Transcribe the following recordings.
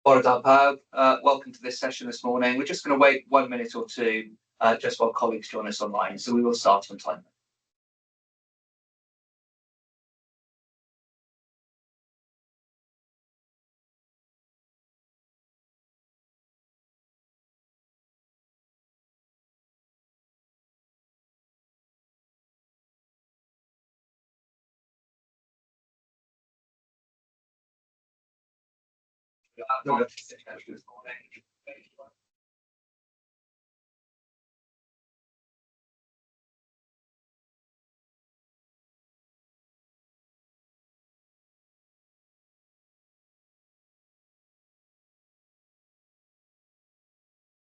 Bore da pawb. Welcome to this session this morning. We're just going to wait 1 minute or two just while colleagues join us online. So we will start on time.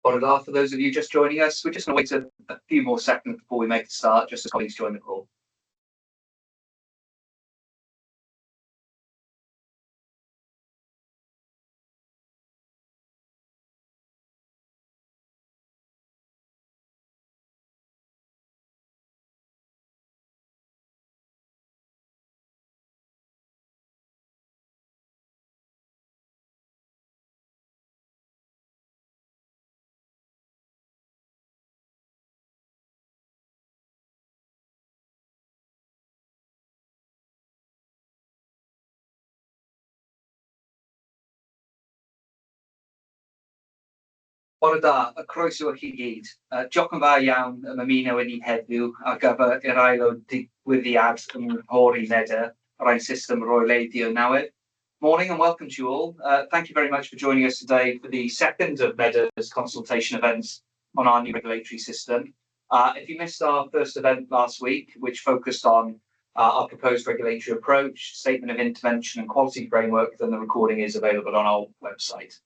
Bore da, for those of you just joining us, we're just going to wait a few more seconds before we make a start, just as colleagues join the call. Bore da, y croeso i chi gyd. Diolch yn fawr iawn am ymuno wedi heddiw ar gyfer yr ail o digwyddiad ymgynghori Medr, rhai system reoleiddio newydd. Morning and welcome to you all. Thank you very much for joining us today for the second of Medr's consultation events on our new regulatory system. If you missed our first event last week, which focused on our proposed regulatory approach, statement of intervention and quality framework, then the recording is available on our website.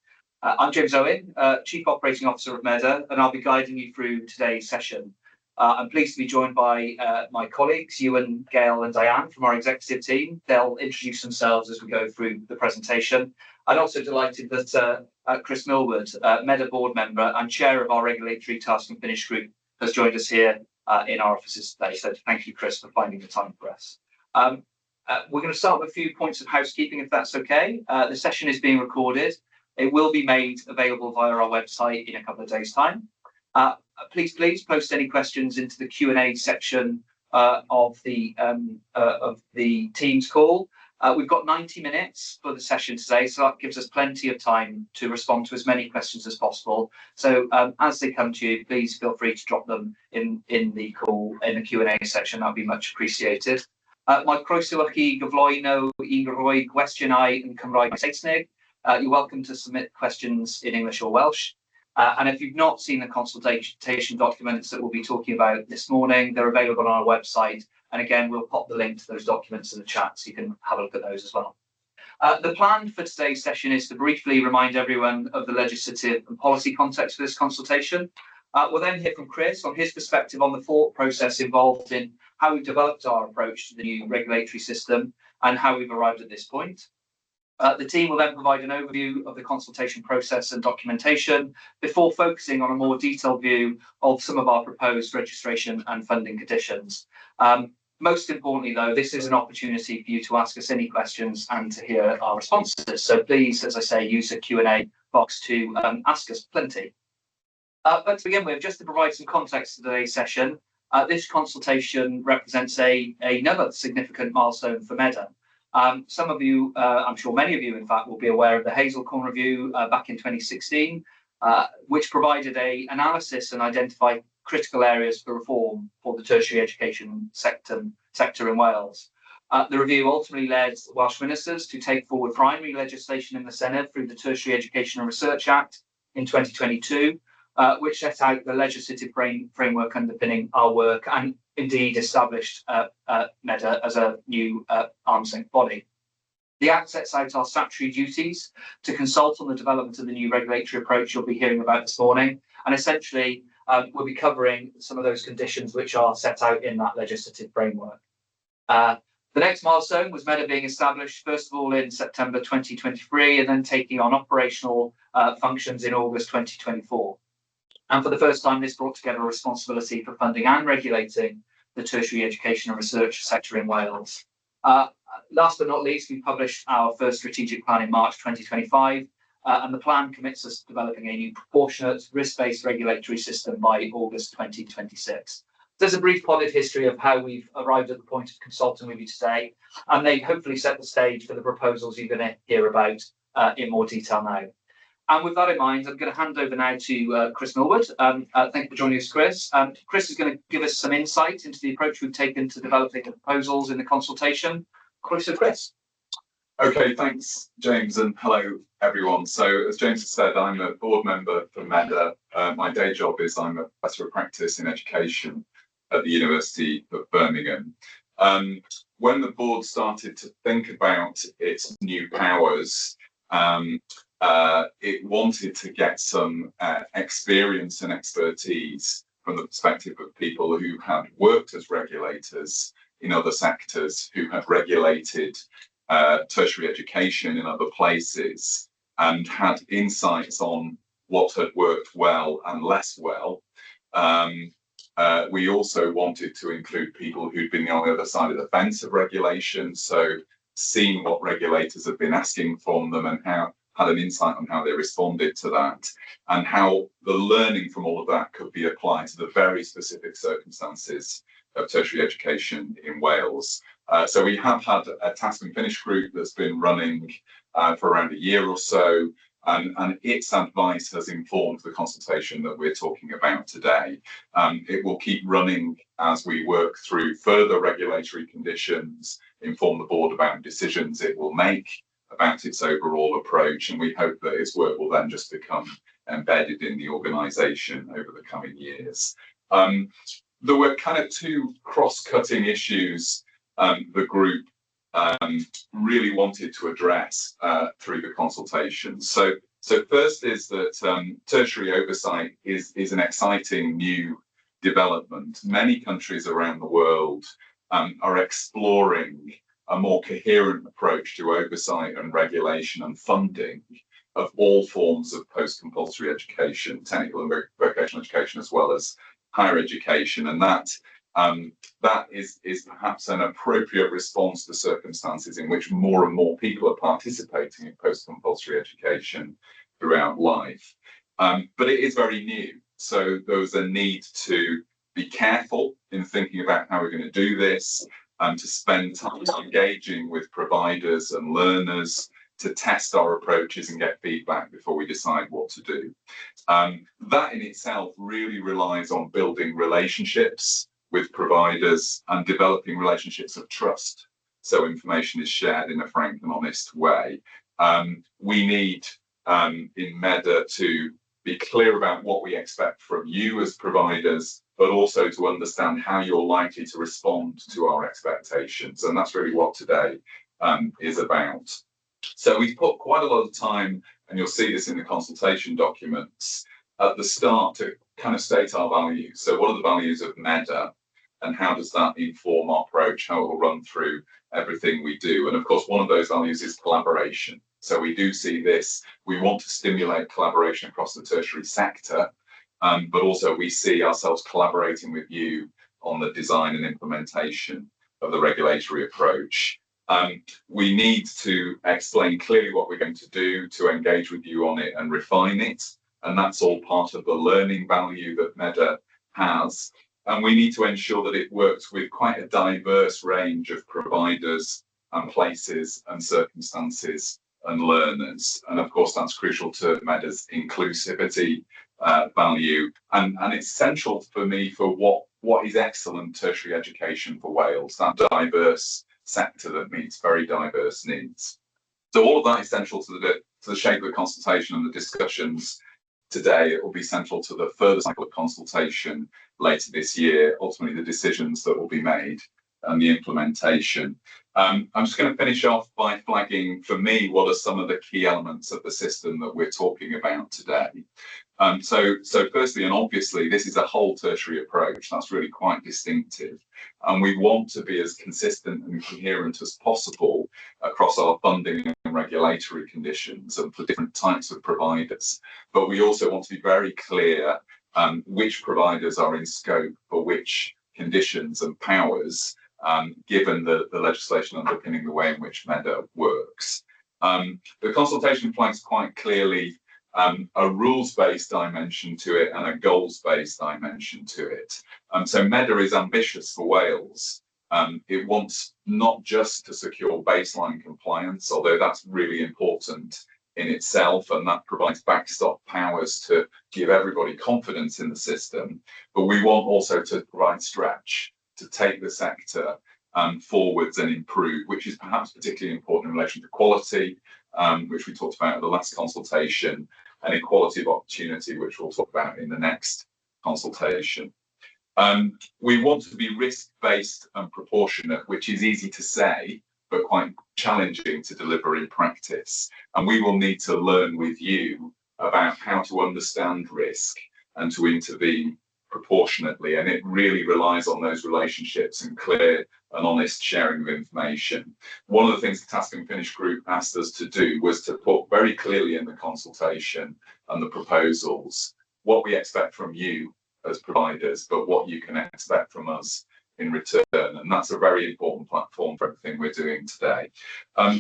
I'm James Owen, Chief Operating Officer of Medr, and I'll be guiding you through today's session. I'm pleased to be joined by my colleagues, Ewan, Gail and Diane from our executive team. They'll introduce themselves as we go through the presentation. I'm also delighted that Chris Millward, Medr board member and chair of our regulatory task and finish group, has joined us here in our offices today. So thank you, Chris, for finding the time for us. We're going to start with a few points of housekeeping, if that's okay. The session is being recorded. It will be made available via our website in a couple of days' time. Please post any questions into the Q&A section of the Teams call. We've got 90 minutes for the session today, so that gives us plenty of time to respond to as many questions as possible. So as they come to you, please feel free to drop them in the call, in the Q&A section. That would be much appreciated. Mae croeso i chi gyflwyno I roi gwestiynau yn Cymraeg a Saesneg. You're welcome to submit questions in English or Welsh. And if you've not seen the consultation documents that we'll be talking about this morning, they're available on our website. And again, we'll pop the link to those documents in the chat so you can have a look at those as well. The plan for today's session is to briefly remind everyone of the legislative and policy context for this consultation. We'll then hear from Chris on his perspective on the thought process involved in how we've developed our approach to the new regulatory system and how we've arrived at this point. The team will then provide an overview of the consultation process and documentation before focusing on a more detailed view of some of our proposed registration and funding conditions. Most importantly, though, this is an opportunity for you to ask us any questions and to hear our responses. So please, as I say, use the Q&A box to ask us plenty. But to begin with, just to provide some context to today's session, this consultation represents another significant milestone for Medr. Some of you, I'm sure many of you, in fact, will be aware of the Hazelcorn Review back in 2016, which provided an analysis and identified critical areas for reform for the tertiary education sector in Wales. The review ultimately led Welsh ministers to take forward primary legislation in the Senedd through the Tertiary Education and Research Act in 2022, which set out the legislative framework underpinning our work and indeed established Medr as a new arm's length body. The Act sets out our statutory duties to consult on the development of the new regulatory approach you'll be hearing about this morning, and essentially we'll be covering some of those conditions which are set out in that legislative framework. The next milestone was Medr being established, first of all, in September 2023, and then taking on operational functions in August 2024. And for the first time, this brought together a responsibility for funding and regulating the tertiary education and research sector in Wales. Last but not least, we published our first strategic plan in March 2025, and the plan commits us to developing a new proportionate, risk-based regulatory system by August 2026. There's a brief potted history of how we've arrived at the point of consulting with you today, and they hopefully set the stage for the proposals you're going to hear about in more detail now. And with that in mind, I'm going to hand over now to Chris Millward. Thank you for joining us, Chris. Chris is going to give us some insight into the approach we've taken to developing the proposals in the consultation. Chris. Okay, thanks, James, and hello, everyone. So, as James has said, I'm a board member for Medr. My day job is I'm a professor of practice in education at the University of Birmingham. When the board started to think about its new powers, it wanted to get some experience and expertise from the perspective of people who had worked as regulators in other sectors, who had regulated tertiary education in other places, and had insights on what had worked well and less well. We also wanted to include people who'd been on the other side of the fence of regulation, so seen what regulators have been asking from them and had an insight on how they responded to that, and how the learning from all of that could be applied to the very specific circumstances of tertiary education in Wales. So we have had a task and finish group that's been running for around a year or so, and its advice has informed the consultation that we're talking about today. It will keep running as we work through further regulatory conditions, inform the board about decisions it will make about its overall approach, and we hope that its work will then just become embedded in the organisation over the coming years. There were kind of two cross-cutting issues the group really wanted to address through the consultation. So first is that tertiary oversight is an exciting new development. Many countries around the world are exploring a more coherent approach to oversight and regulation and funding of all forms of post-compulsory education, technical and vocational education, as well as higher education, and that is perhaps an appropriate response to circumstances in which more and more people are participating in post-compulsory education throughout life. But it is very new, so there was a need to be careful in thinking about how we're going to do this, and to spend time engaging with providers and learners to test our approaches and get feedback before we decide what to do. That in itself really relies on building relationships with providers and developing relationships of trust, so information is shared in a frank and honest way. We need in Medr to be clear about what we expect from you as providers, but also to understand how you're likely to respond to our expectations, and that's really what today is about. So we've put quite a lot of time, and you'll see this in the consultation documents, at the start to kind of state our values. So what are the values of Medr, and how does that inform our approach, how it will run through everything we do? And of course, one of those values is collaboration. So we do see this, we want to stimulate collaboration across the tertiary sector, but also we see ourselves collaborating with you on the design and implementation of the regulatory approach. We need to explain clearly what we're going to do, to engage with you on it and refine it. And that's all part of the learning value that Medr has. And we need to ensure that it works with quite a diverse range of providers and places and circumstances and learners. And of course, that's crucial to Medr's inclusivity value. And it's central for me for what is excellent tertiary education for Wales, that diverse sector that meets very diverse needs. So all of that is central to the shape of the consultation and the discussions today. It will be central to the further cycle of consultation later this year, ultimately the decisions that will be made and the implementation. I'm just going to finish off by flagging for me what are some of the key elements of the system that we're talking about today. So firstly and obviously, this is a whole tertiary approach. That's really quite distinctive. And we want to be as consistent and coherent as possible across our funding and regulatory conditions and for different types of providers. But we also want to be very clear which providers are in scope for which conditions and powers, given the legislation underpinning the way in which Medr works. The consultation flags quite clearly a rules-based dimension to it and a goals-based dimension to it. So Medr is ambitious for Wales. It wants not just to secure baseline compliance, although that's really important in itself, and that provides backstop powers to give everybody confidence in the system, but we want also to provide stretch to take the sector forwards and improve, which is perhaps particularly important in relation to quality, which we talked about at the last consultation, and equality of opportunity, which we'll talk about in the next consultation. We want to be risk-based and proportionate, which is easy to say, but quite challenging to deliver in practice. And we will need to learn with you about how to understand risk and to intervene proportionately. And it really relies on those relationships and clear and honest sharing of information. One of the things the Task and Finish group asked us to do was to put very clearly in the consultation and the proposals what we expect from you as providers, but what you can expect from us in return. And that's a very important platform for everything we're doing today.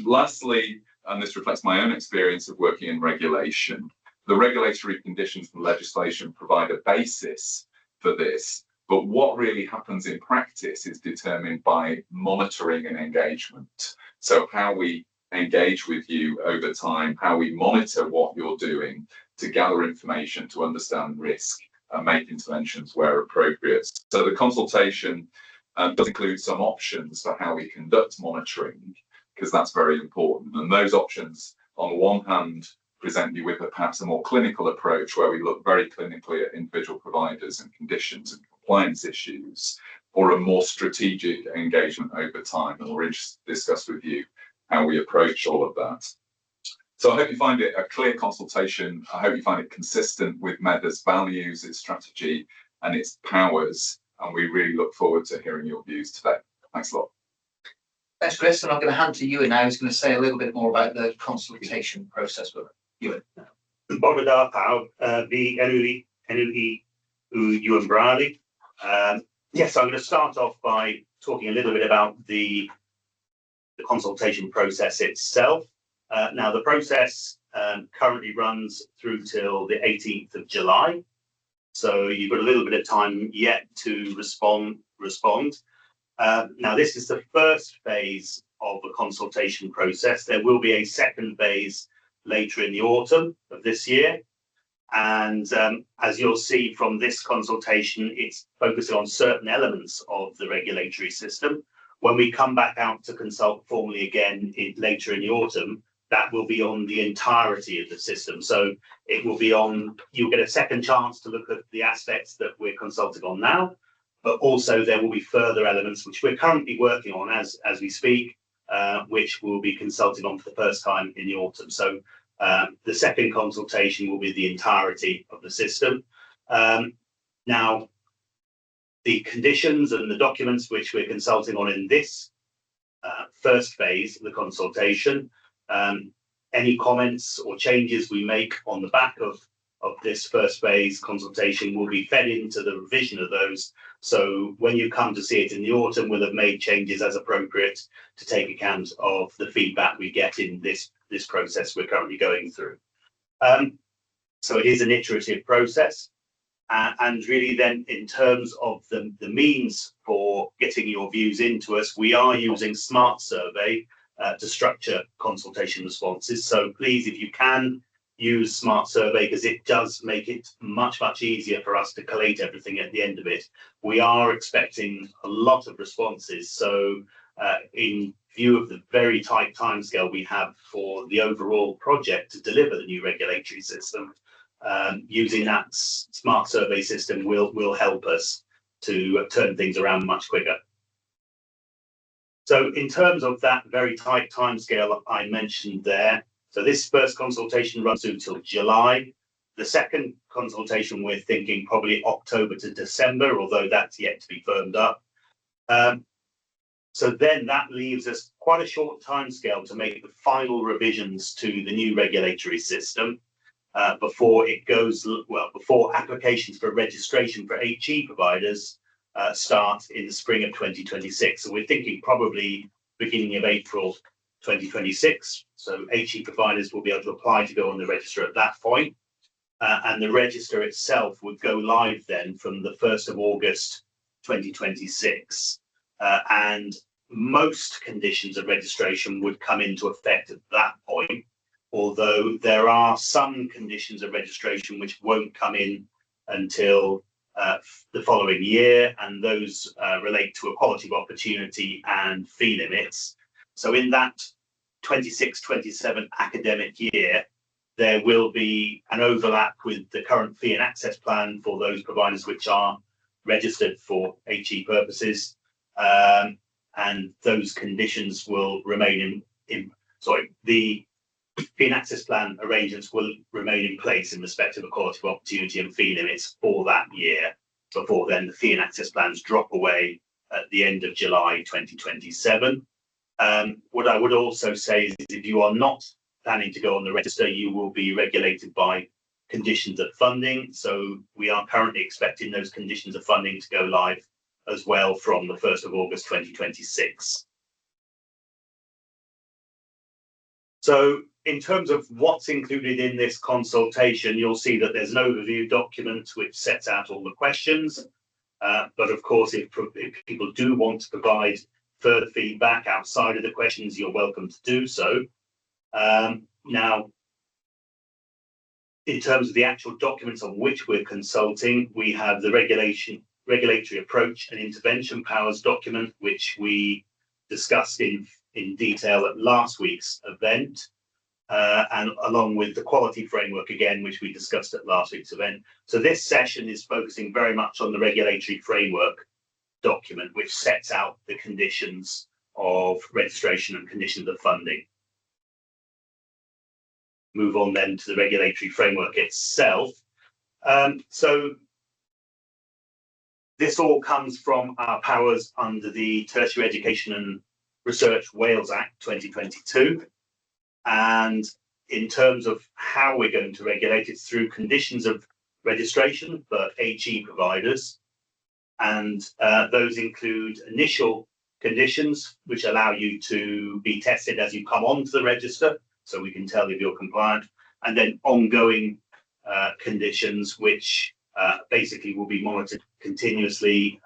Lastly, and this reflects my own experience of working in regulation, the regulatory conditions and legislation provide a basis for this, but what really happens in practice is determined by monitoring and engagement. So how we engage with you over time, how we monitor what you're doing to gather information, to understand risk and make interventions where appropriate. So the consultation does include some options for how we conduct monitoring, because that's very important. And those options, on the one hand, present you with perhaps a more clinical approach where we look very clinically at individual providers and conditions and compliance issues, or a more strategic engagement over time. And we'll discuss with you how we approach all of that. So I hope you find it a clear consultation. I hope you find it consistent with Medr's values, its strategy, and its powers. And we really look forward to hearing your views today. Thanks a lot. Thanks, Chris. And I'm going to hand to Ewan now, who's going to say a little bit more about the consultation process with Ewan. Bore da pawb, fi enw Ewan Bradley. Yes, I'm going to start off by talking a little bit about the consultation process itself. Now, the process currently runs through till the 18th of July. So you've got a little bit of time yet to respond. Now, this is the first phase of the consultation process. There will be a second phase later in the autumn of this year. And as you'll see from this consultation, it's focusing on certain elements of the regulatory system. When we come back out to consult formally again later in the autumn, that will be on the entirety of the system. So it will be on, you'll get a second chance to look at the aspects that we're consulting on now, but also there will be further elements which we're currently working on as we speak, which we'll be consulting on for the first time in the autumn. So the second consultation will be the entirety of the system. Now, the conditions and the documents which we're consulting on in this first phase of the consultation, any comments or changes we make on the back of this first phase consultation will be fed into the revision of those. So when you come to see it in the autumn, we'll have made changes as appropriate to take account of the feedback we get in this process we're currently going through. So it is an iterative process. And really then in terms of the means for getting your views into us, we are using Smart Survey to structure consultation responses. So please, if you can, use Smart Survey, because it does make it much easier for us to collate everything at the end of it. We are expecting a lot of responses. So in view of the very tight timescale we have for the overall project to deliver the new regulatory system, using that Smart Survey system will help us to turn things around much quicker. So in terms of that very tight timescale I mentioned there, so this first consultation runs through till July. The second consultation, we're thinking probably October to December, although that's yet to be firmed up. So then that leaves us quite a short timescale to make the final revisions to the new regulatory system before it goes, well, before applications for registration for HE providers start in the spring of 2026. So we're thinking probably beginning of April 2026. So HE providers will be able to apply to go on the register at that point. And the register itself would go live then from the 1st of August 2026. And most conditions of registration would come into effect at that point, although there are some conditions of registration which won't come in until the following year, and those relate to equality of opportunity and fee limits. So in that 26-27 academic year, there will be an overlap with the current fee and access plan for those providers which are registered for HE purposes, and those conditions will remain the fee and access plan arrangements will remain in place in respect of equality of opportunity and fee limits for that year. Before then, the fee and access plans drop away at the end of July 2027. What I would also say is if you are not planning to go on the register, you will be regulated by conditions of funding. So we are currently expecting those conditions of funding to go live as well from the 1st of August 2026. So in terms of what's included in this consultation, you'll see that there's an overview document which sets out all the questions. But of course, if people do want to provide further feedback outside of the questions, you're welcome to do so. Now, in terms of the actual documents on which we're consulting, we have the regulatory approach and intervention powers document, which we discussed in detail at last week's event, and along with the quality framework again, which we discussed at last week's event. So this session is focusing very much on the regulatory framework document, which sets out the conditions of registration and conditions of funding. Move on then to the regulatory framework itself. So this all comes from our powers under the Tertiary Education and Research Wales Act 2022. And in terms of how we're going to regulate it, through conditions of registration for HE providers. And those include initial conditions, which allow you to be tested as you come onto the register, so we can tell if you're compliant, and then ongoing conditions, which basically will be monitored continuously,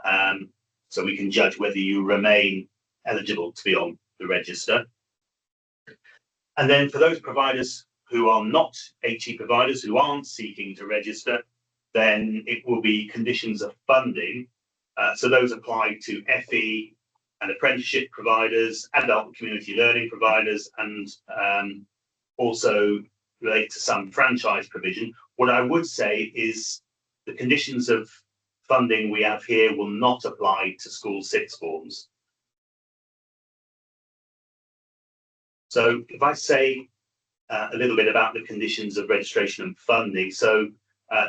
so we can judge whether you remain eligible to be on the register. And then for those providers who are not HE providers, who aren't seeking to register, then it will be conditions of funding. So those apply to FE and apprenticeship providers, adult and community learning providers, and also relate to some franchise provision. What I would say is the conditions of funding we have here will not apply to school sixth forms. So if I say a little bit about the conditions of registration and funding. So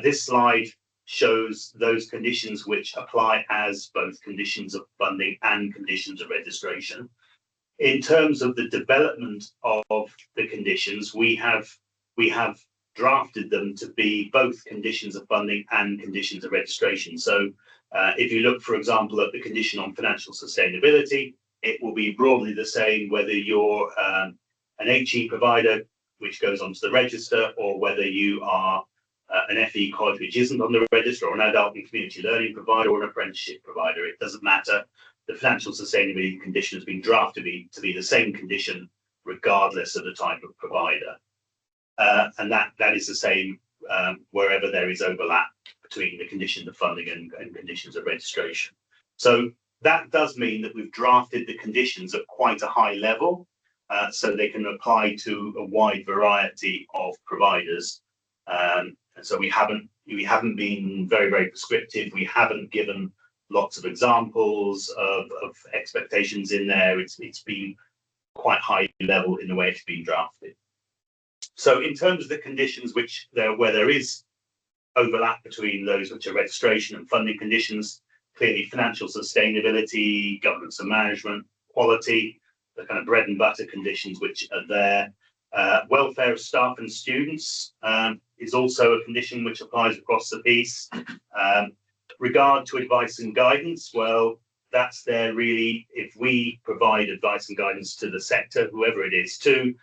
this slide shows those conditions which apply as both conditions of funding and conditions of registration. In terms of the development of the conditions, we have drafted them to be both conditions of funding and conditions of registration. So if you look, for example, at the condition on financial sustainability, it will be broadly the same whether you're an HE provider, which goes onto the register, or whether you are an FE college which isn't on the register, or an adult and community learning provider, or an apprenticeship provider. It doesn't matter. The financial sustainability condition has been drafted to be the same condition regardless of the type of provider. And that is the same wherever there is overlap between the conditions of funding and conditions of registration. So that does mean that we've drafted the conditions at quite a high level, so they can apply to a wide variety of providers. And so we haven't been very, very prescriptive. We haven't given lots of examples of expectations in there. It's been quite high level in the way it's been drafted. So in terms of the conditions where there is overlap between those which are registration and funding conditions, clearly financial sustainability, governance and management, quality, the kind of bread and butter conditions which are there. Welfare of staff and students is also a condition which applies across the piece. Regard to advice and guidance, well, that's there really if we provide advice and guidance to the sector, whoever it is, too.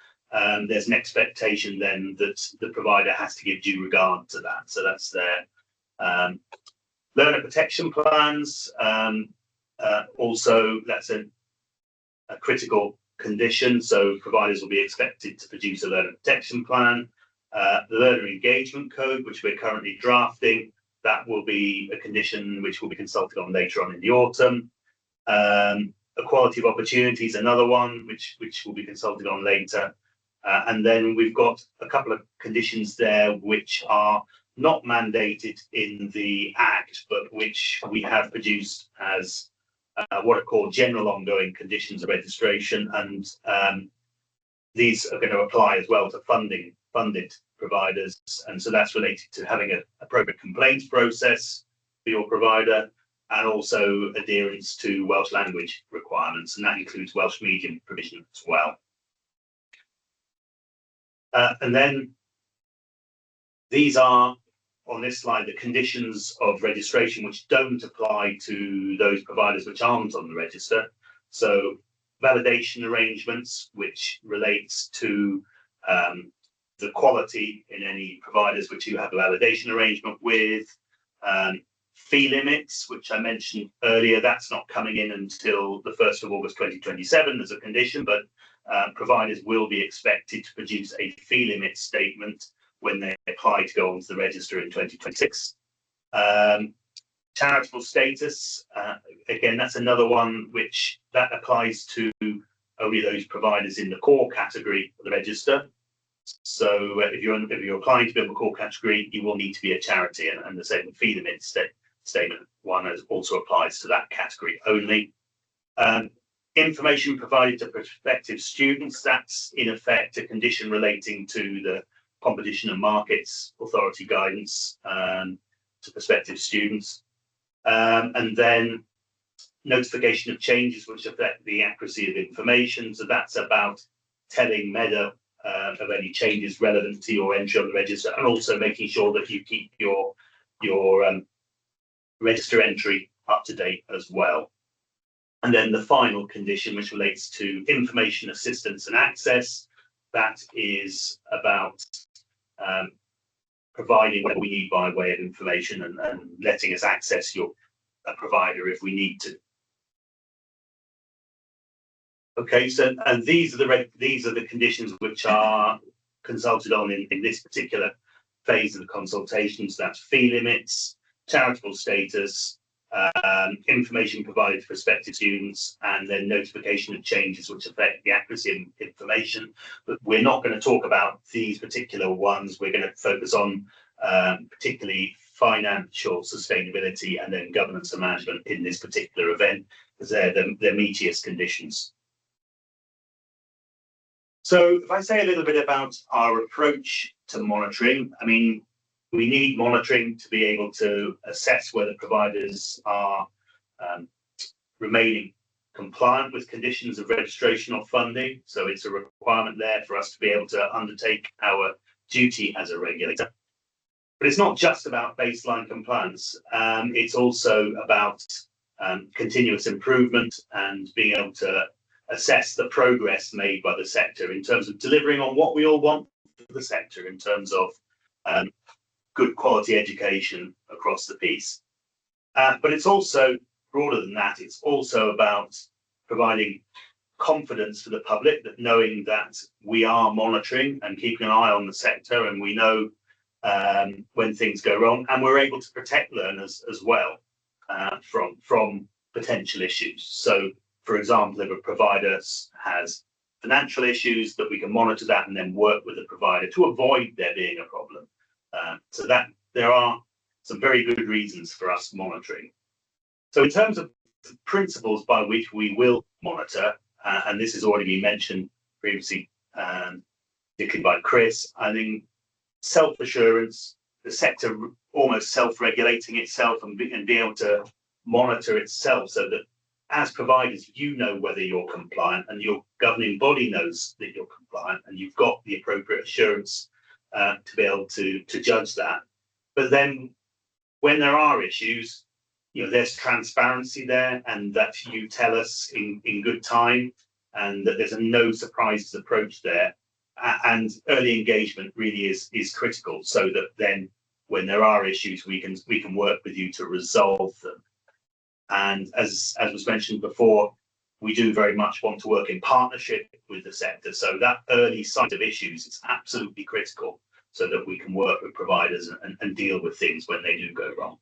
There's an expectation then that the provider has to give due regard to that. So that's there. Learner protection plans. Also, that's a critical condition. So providers will be expected to produce a learner protection plan. The learner engagement code, which we're currently drafting, that will be a condition which will be consulted on later on in the autumn. Equality of opportunities, another one which will be consulted on later. And then we've got a couple of conditions there which are not mandated in the Act, but which we have produced as what are called general ongoing conditions of registration. And these are going to apply as well to funded providers. And so that's related to having an appropriate complaints process for your provider, and also adherence to Welsh language requirements, and that includes Welsh medium provision as well. And then these are, on this slide, the conditions of registration which don't apply to those providers which aren't on the register. So validation arrangements, which relates to the quality in any providers which you have a validation arrangement with. Fee limits, which I mentioned earlier, that's not coming in until the 1st of August 2027 as a condition, but providers will be expected to produce a fee limit statement when they apply to go onto the register in 2026. Charitable status, again, that's another one which that applies to only those providers in the core category of the register. So if you're applying to be in the core category, you will need to be a charity, and the same fee limit statement one also applies to that category only. Information provided to prospective students, that's in effect a condition relating to the Competition and Markets Authority guidance to prospective students. And then notification of changes which affect the accuracy of information. So that's about telling Medr of any changes relevant to your entry on the register, and also making sure that you keep your register entry up to date as well. And then the final condition, which relates to information assistance and access, that is about providing what we need by way of information and letting us access your provider if we need to. Okay, so and these are the conditions which are consulted on in this particular phase of the consultations. That's fee limits, charitable status, information provided to prospective students, and then notification of changes which affect the accuracy of information. But we're not going to talk about these particular ones. We're going to focus on particularly financial sustainability and then governance and management in this particular event, because they're the meatiest conditions. So if I say a little bit about our approach to monitoring, I mean, we need monitoring to be able to assess whether providers are remaining compliant with conditions of registration or funding. So it's a requirement there for us to be able to undertake our duty as a regulator. But it's not just about baseline compliance. It's also about continuous improvement and being able to assess the progress made by the sector in terms of delivering on what we all want for the sector in terms of good quality education across the piece. But it's also broader than that. It's also about providing confidence for the public, that knowing that we are monitoring and keeping an eye on the sector, and we know when things go wrong, and we're able to protect learners as well from potential issues. So, for example, if a provider has financial issues, that we can monitor that and then work with the provider to avoid there being a problem. So that there are some very good reasons for us monitoring. So in terms of principles by which we will monitor, and this has already been mentioned previously, particularly by Chris, I think self-assurance, the sector almost self-regulating itself and being able to monitor itself, so that as providers, you know whether you're compliant and your governing body knows that you're compliant and you've got the appropriate assurance to be able to judge that. But then when there are issues, there's transparency there, and that you tell us in good time, and that there's a no surprises approach there. And early engagement really is critical, so that then when there are issues, we can work with you to resolve them. And as was mentioned before, we do very much want to work in partnership with the sector. So that early sight of issues is absolutely critical, so that we can work with providers and deal with things when they do go wrong.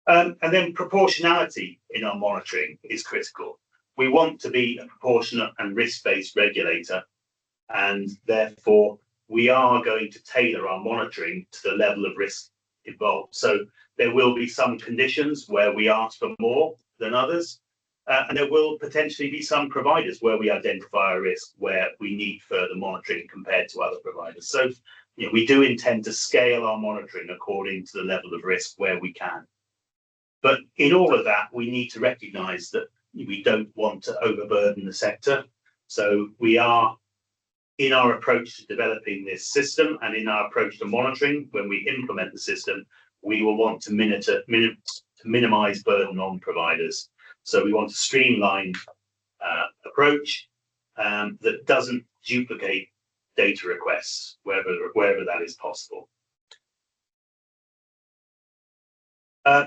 And then proportionality in our monitoring is critical. We want to be a proportionate and risk-based regulator, and therefore we are going to tailor our monitoring to the level of risk involved. So there will be some conditions where we ask for more than others, and there will potentially be some providers where we identify a risk where we need further monitoring compared to other providers. So we do intend to scale our monitoring according to the level of risk where we can. But in all of that, we need to recognise that we don't want to overburden the sector. So we are, in our approach to developing this system and in our approach to monitoring, when we implement the system, we will want to minimise burden on providers. So we want a streamlined approach that doesn't duplicate data requests wherever that is possible.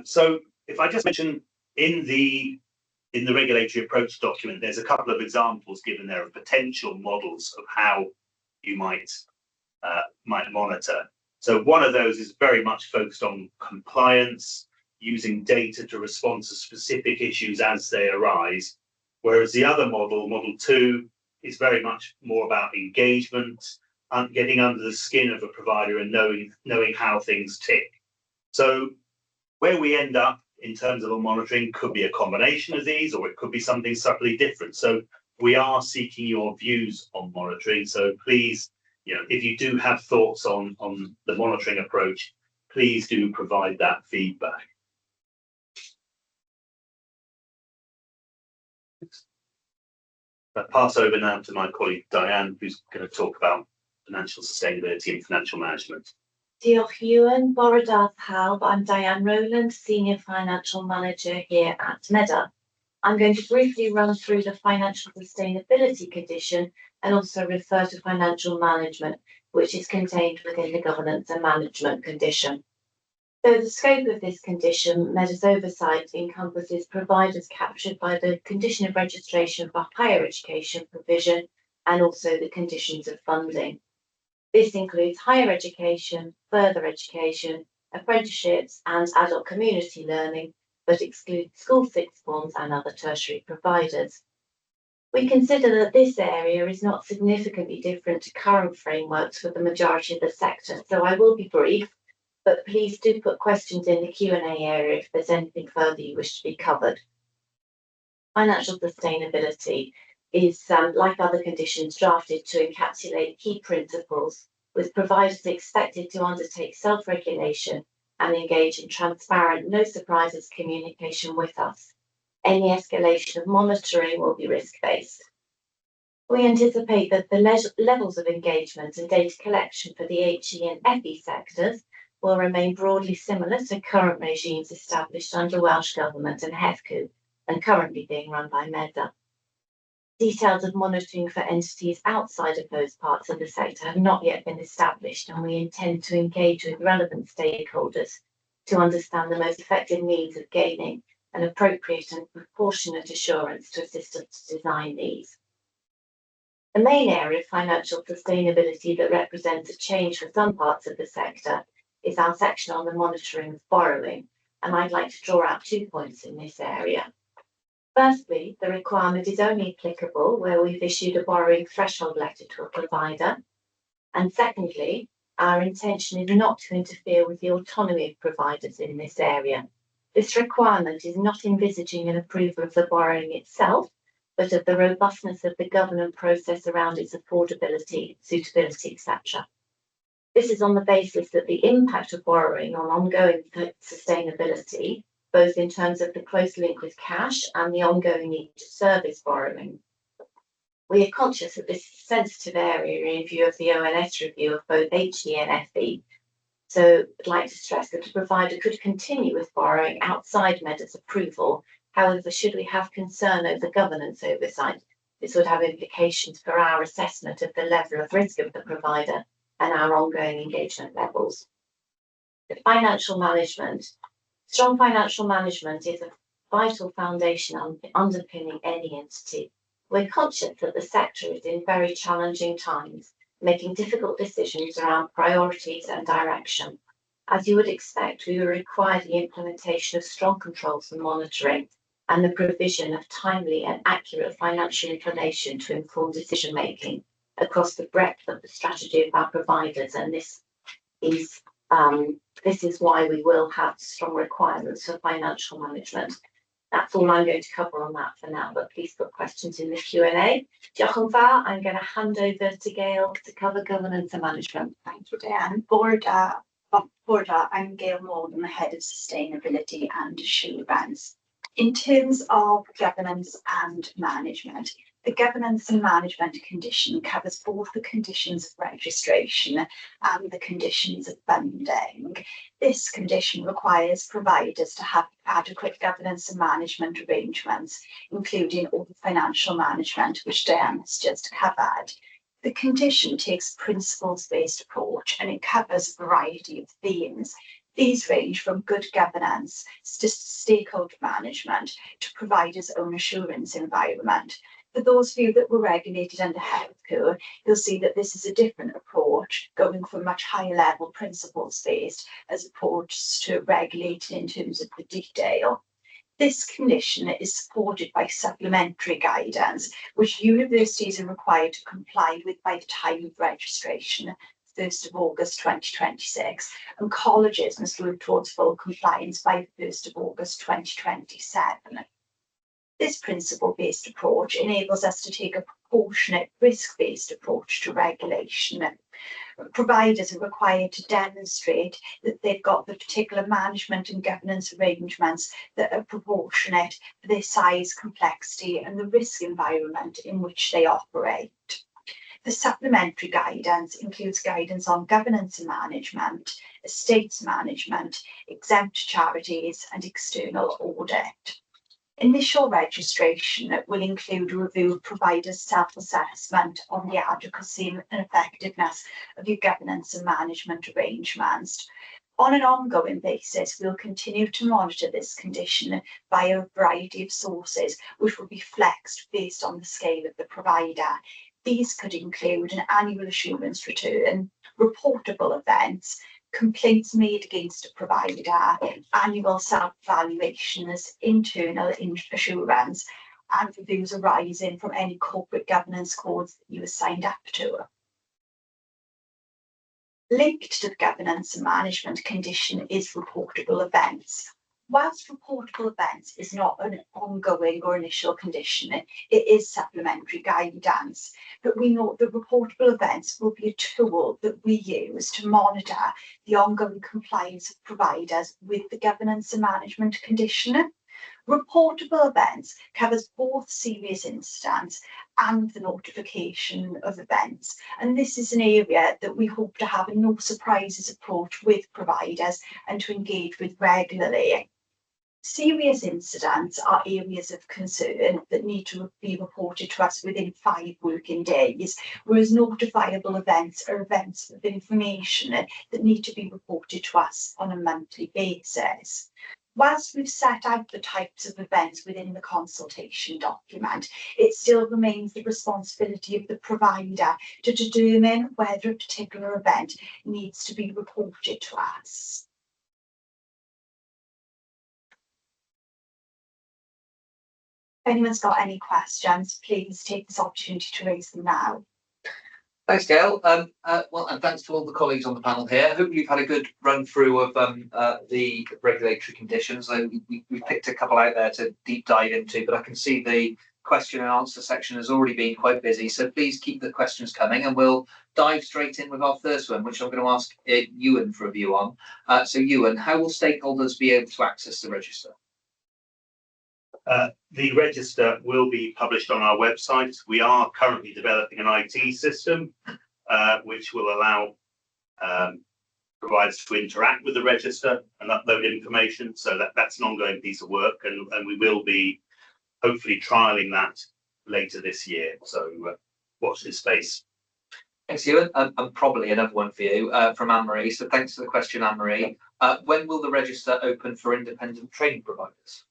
So if I just mention in the regulatory approach document, there's a couple of examples given there of potential models of how you might monitor. So one of those is very much focused on compliance, using data to respond to specific issues as they arise, whereas the other model, Model 2, is very much more about engagement and getting under the skin of a provider and knowing how things tick. So where we end up in terms of our monitoring could be a combination of these, or it could be something subtly different. So we are seeking your views on monitoring. So please, if you do have thoughts on the monitoring approach, please do provide that feedback. I'll pass over now to my colleague Diane, who's going to talk about financial sustainability and financial management. Diolch Ewan, bore da pawb. I'm Diane Rowland, Senior Financial Manager here at Medr. I'm going to briefly run through the financial sustainability condition and also refer to financial management, which is contained within the governance and management condition. So the scope of this condition, Medr's oversight, encompasses providers captured by the condition of registration for higher education provision and also the conditions of funding. This includes higher education, further education, apprenticeships and adult community learning, but excludes school sixth forms and other tertiary providers. We consider that this area is not significantly different to current frameworks for the majority of the sector, so I will be brief, but please do put questions in the Q&A area if there's anything further you wish to be covered. Financial sustainability is, like other conditions, drafted to encapsulate key principles, with providers expected to undertake self-regulation and engage in transparent, no surprises communication with us. Any escalation of monitoring will be risk-based. We anticipate that the levels of engagement and data collection for the HE and FE sectors will remain broadly similar to current regimes established under Welsh Government and HEFCW and currently being run by Medr. Details of monitoring for entities outside of those parts of the sector have not yet been established, and we intend to engage with relevant stakeholders to understand the most effective means of gaining an appropriate and proportionate assurance to assist us to design these. The main area of financial sustainability that represents a change for some parts of the sector is our section on the monitoring of borrowing, and I'd like to draw out 2 points in this area. Firstly, the requirement is only applicable where we've issued a borrowing threshold letter to a provider. And secondly, our intention is not to interfere with the autonomy of providers in this area. This requirement is not envisaging an approval of the borrowing itself, but of the robustness of the governance process around its affordability, suitability, etc. This is on the basis that the impact of borrowing on ongoing sustainability, both in terms of the close link with cash and the ongoing need to service borrowing. We are conscious that this is a sensitive area in view of the ONS review of both HE and FE. So I'd like to stress that the provider could continue with borrowing outside Medr's approval. However, should we have concern over governance oversight, this would have implications for our assessment of the level of risk of the provider and our ongoing engagement levels. The financial management. Strong financial management is a vital foundation underpinning any entity. We're conscious that the sector is in very challenging times, making difficult decisions around priorities and direction. As you would expect, we will require the implementation of strong controls and monitoring and the provision of timely and accurate financial information to inform decision making across the breadth of the strategy of our providers. And this is why we will have strong requirements for financial management. That's all I'm going to cover on that for now, but please put questions in the Q&A. Diolch yn fawr. I'm going to hand over to Gail to cover governance and management. Thank you, Diane. I'm Gail Morgan, the Head of Sustainability and Assurance. In terms of governance and management, the governance and management condition covers both the conditions of registration and the conditions of funding. This condition requires providers to have adequate governance and management arrangements, including all the financial management, which Diane has just covered. The condition takes a principles-based approach and it covers a variety of themes. These range from good governance to stakeholder management to providers' own assurance environment. For those of you that were regulated under healthcare, you'll see that this is a different approach, going from much higher level principles-based as opposed to regulated in terms of the detail. This condition is supported by supplementary guidance, which universities are required to comply with by the time of registration, 1st of August 2026, and colleges must work towards full compliance by the 1st of August 2027. This principle-based approach enables us to take a proportionate risk-based approach to regulation. Providers are required to demonstrate that they've got the particular management and governance arrangements that are proportionate for their size, complexity, and the risk environment in which they operate. The supplementary guidance includes guidance on governance and management, estates management, exempt charities, and external audit. Initial registration will include a review of providers' self-assessment on the adequacy and effectiveness of your governance and management arrangements. On an ongoing basis, we'll continue to monitor this condition via a variety of sources, which will be flexed based on the scale of the provider. These could include an annual assurance return, reportable events, complaints made against a provider, annual self-evaluations, internal assurance, and reviews arising from any corporate governance codes that you are signed up to. Linked to the governance and management condition is reportable events. Whilst reportable events is not an ongoing or initial condition, it is supplementary guidance. But we note that reportable events will be a tool that we use to monitor the ongoing compliance of providers with the governance and management condition. Reportable events covers both serious incidents and the notification of events. And this is an area that we hope to have a no surprises approach with providers and to engage with regularly. Serious incidents are areas of concern that need to be reported to us within 5 working days, whereas notifiable events are events of information that need to be reported to us on a monthly basis. Whilst we've set out the types of events within the consultation document, it still remains the responsibility of the provider to determine whether a particular event needs to be reported to us. If anyone's got any questions, please take this opportunity to raise them now. Thanks, Gail. Well, and thanks to all the colleagues on the panel here. I hope you've had a good run through of the regulatory conditions. We've picked a couple out there to deep dive into, but I can see the question and answer section has already been quite busy. So please keep the questions coming and we'll dive straight in with our first one, which I'm going to ask Ewan for a view on. So Ewan, how will stakeholders be able to access the register? The register will be published on our website. We are currently developing an IT system which will allow providers to interact with the register and upload information. So that's an ongoing piece of work, and we will be hopefully trialling that later this year. So watch this space. Thanks, Ewan. And probably another one for you from Anne-Marie. So thanks for the question, Anne-Marie. When will the register open for independent training providers?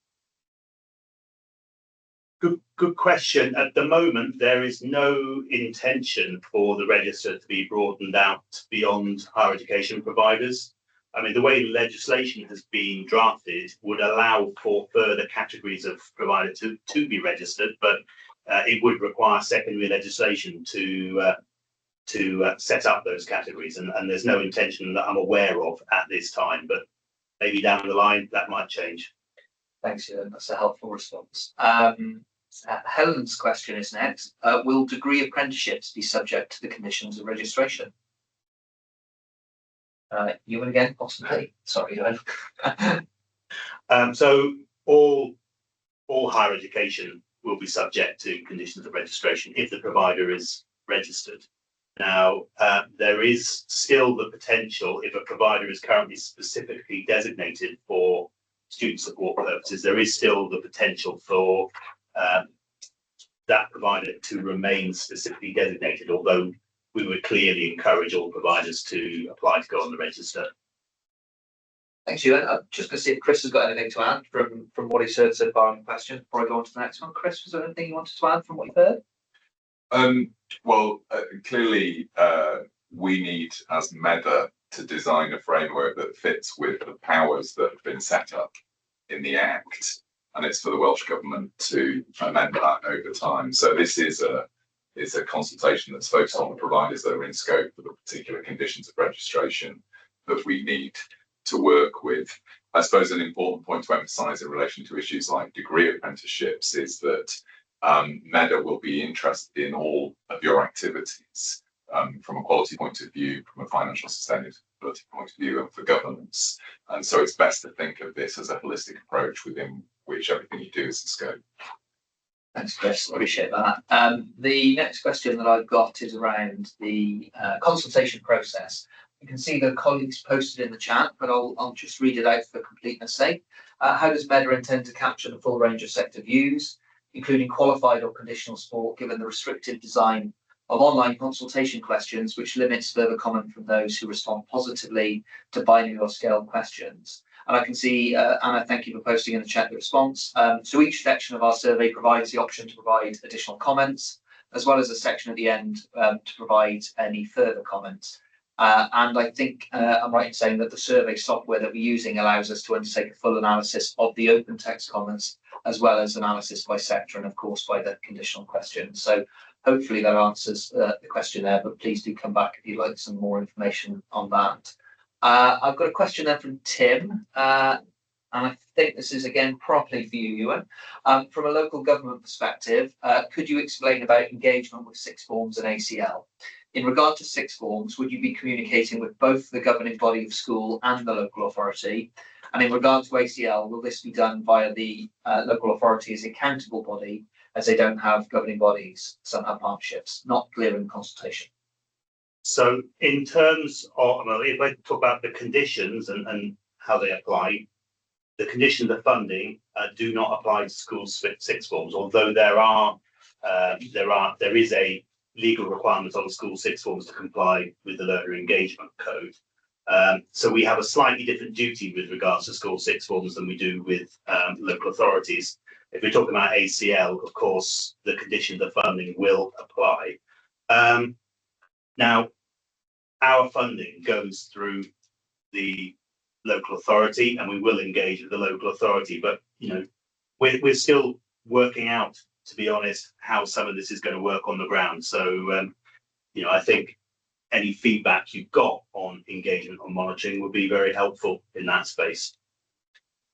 Good question. At the moment, there is no intention for the register to be broadened out beyond higher education providers. I mean, the way the legislation has been drafted would allow for further categories of provider to be registered, but it would require secondary legislation to set up those categories, and there's no intention that I'm aware of at this time, but maybe down the line that might change. Thanks, Ewan. That's a helpful response. Helen's question is next. Will degree apprenticeships be subject to the conditions of registration? Ewan again, possibly. Sorry, Ewan. So all higher education will be subject to conditions of registration if the provider is registered. Now, there is still the potential, if a provider is currently specifically designated for student support purposes, there is still the potential for that provider to remain specifically designated, although we would clearly encourage all providers to apply to go on the register. Thanks, Ewan. I'm just going to see if Chris has got anything to add from what he's heard so far in the question before I go on to the next one. Chris, was there anything you wanted to add from what you've heard? Clearly, we need, as Medr, to design a framework that fits with the powers that have been set up in the Act, and it's for the Welsh Government to amend that over time. So this is a consultation that's focused on the providers that are in scope for the particular conditions of registration that we need to work with. I suppose an important point to emphasise in relation to issues like degree apprenticeships is that Medr will be interested in all of your activities from a quality point of view, from a financial sustainability point of view, and for governance. And so it's best to think of this as a holistic approach within which everything you do is in scope. Thanks, Chris. Appreciate that. The next question that I've got is around the consultation process. You can see the colleagues posted in the chat, but I'll just read it out for completeness sake. How does Medr intend to capture the full range of sector views, including qualified or conditional support, given the restrictive design of online consultation questions, which limits further comment from those who respond positively to binary or scale questions? And I can see, Anna, thank you for posting in the chat the response. So each section of our survey provides the option to provide additional comments, as well as a section at the end to provide any further comments. And I think I'm right in saying that the survey software that we're using allows us to undertake a full analysis of the open text comments, as well as analysis by sector and, of course, by the conditional question. So hopefully that answers the question there, but please do come back if you'd like some more information on that. I've got a question there from Tim, and I think this is again properly for you, Ewan. From a local government perspective, could you explain about engagement with sixth forms and ACL? In regard to sixth forms, would you be communicating with both the governing body of school and the local authority? And in regard to ACL, will this be done via the local authority as accountable body, as they don't have governing bodies, some have partnerships? Not clear in the consultation. So in terms of, well, if I talk about the conditions and how they apply, the conditions of funding do not apply to school sixth forms, although there is a legal requirement on school sixth forms to comply with the Learner Engagement Code. So we have a slightly different duty with regards to school sixth forms than we do with local authorities. If we're talking about ACL, of course, the conditions of funding will apply. Now, our funding goes through the local authority, and we will engage with the local authority. But we're still working out, to be honest, how some of this is going to work on the ground. So, I think any feedback you've got on engagement or monitoring would be very helpful in that space.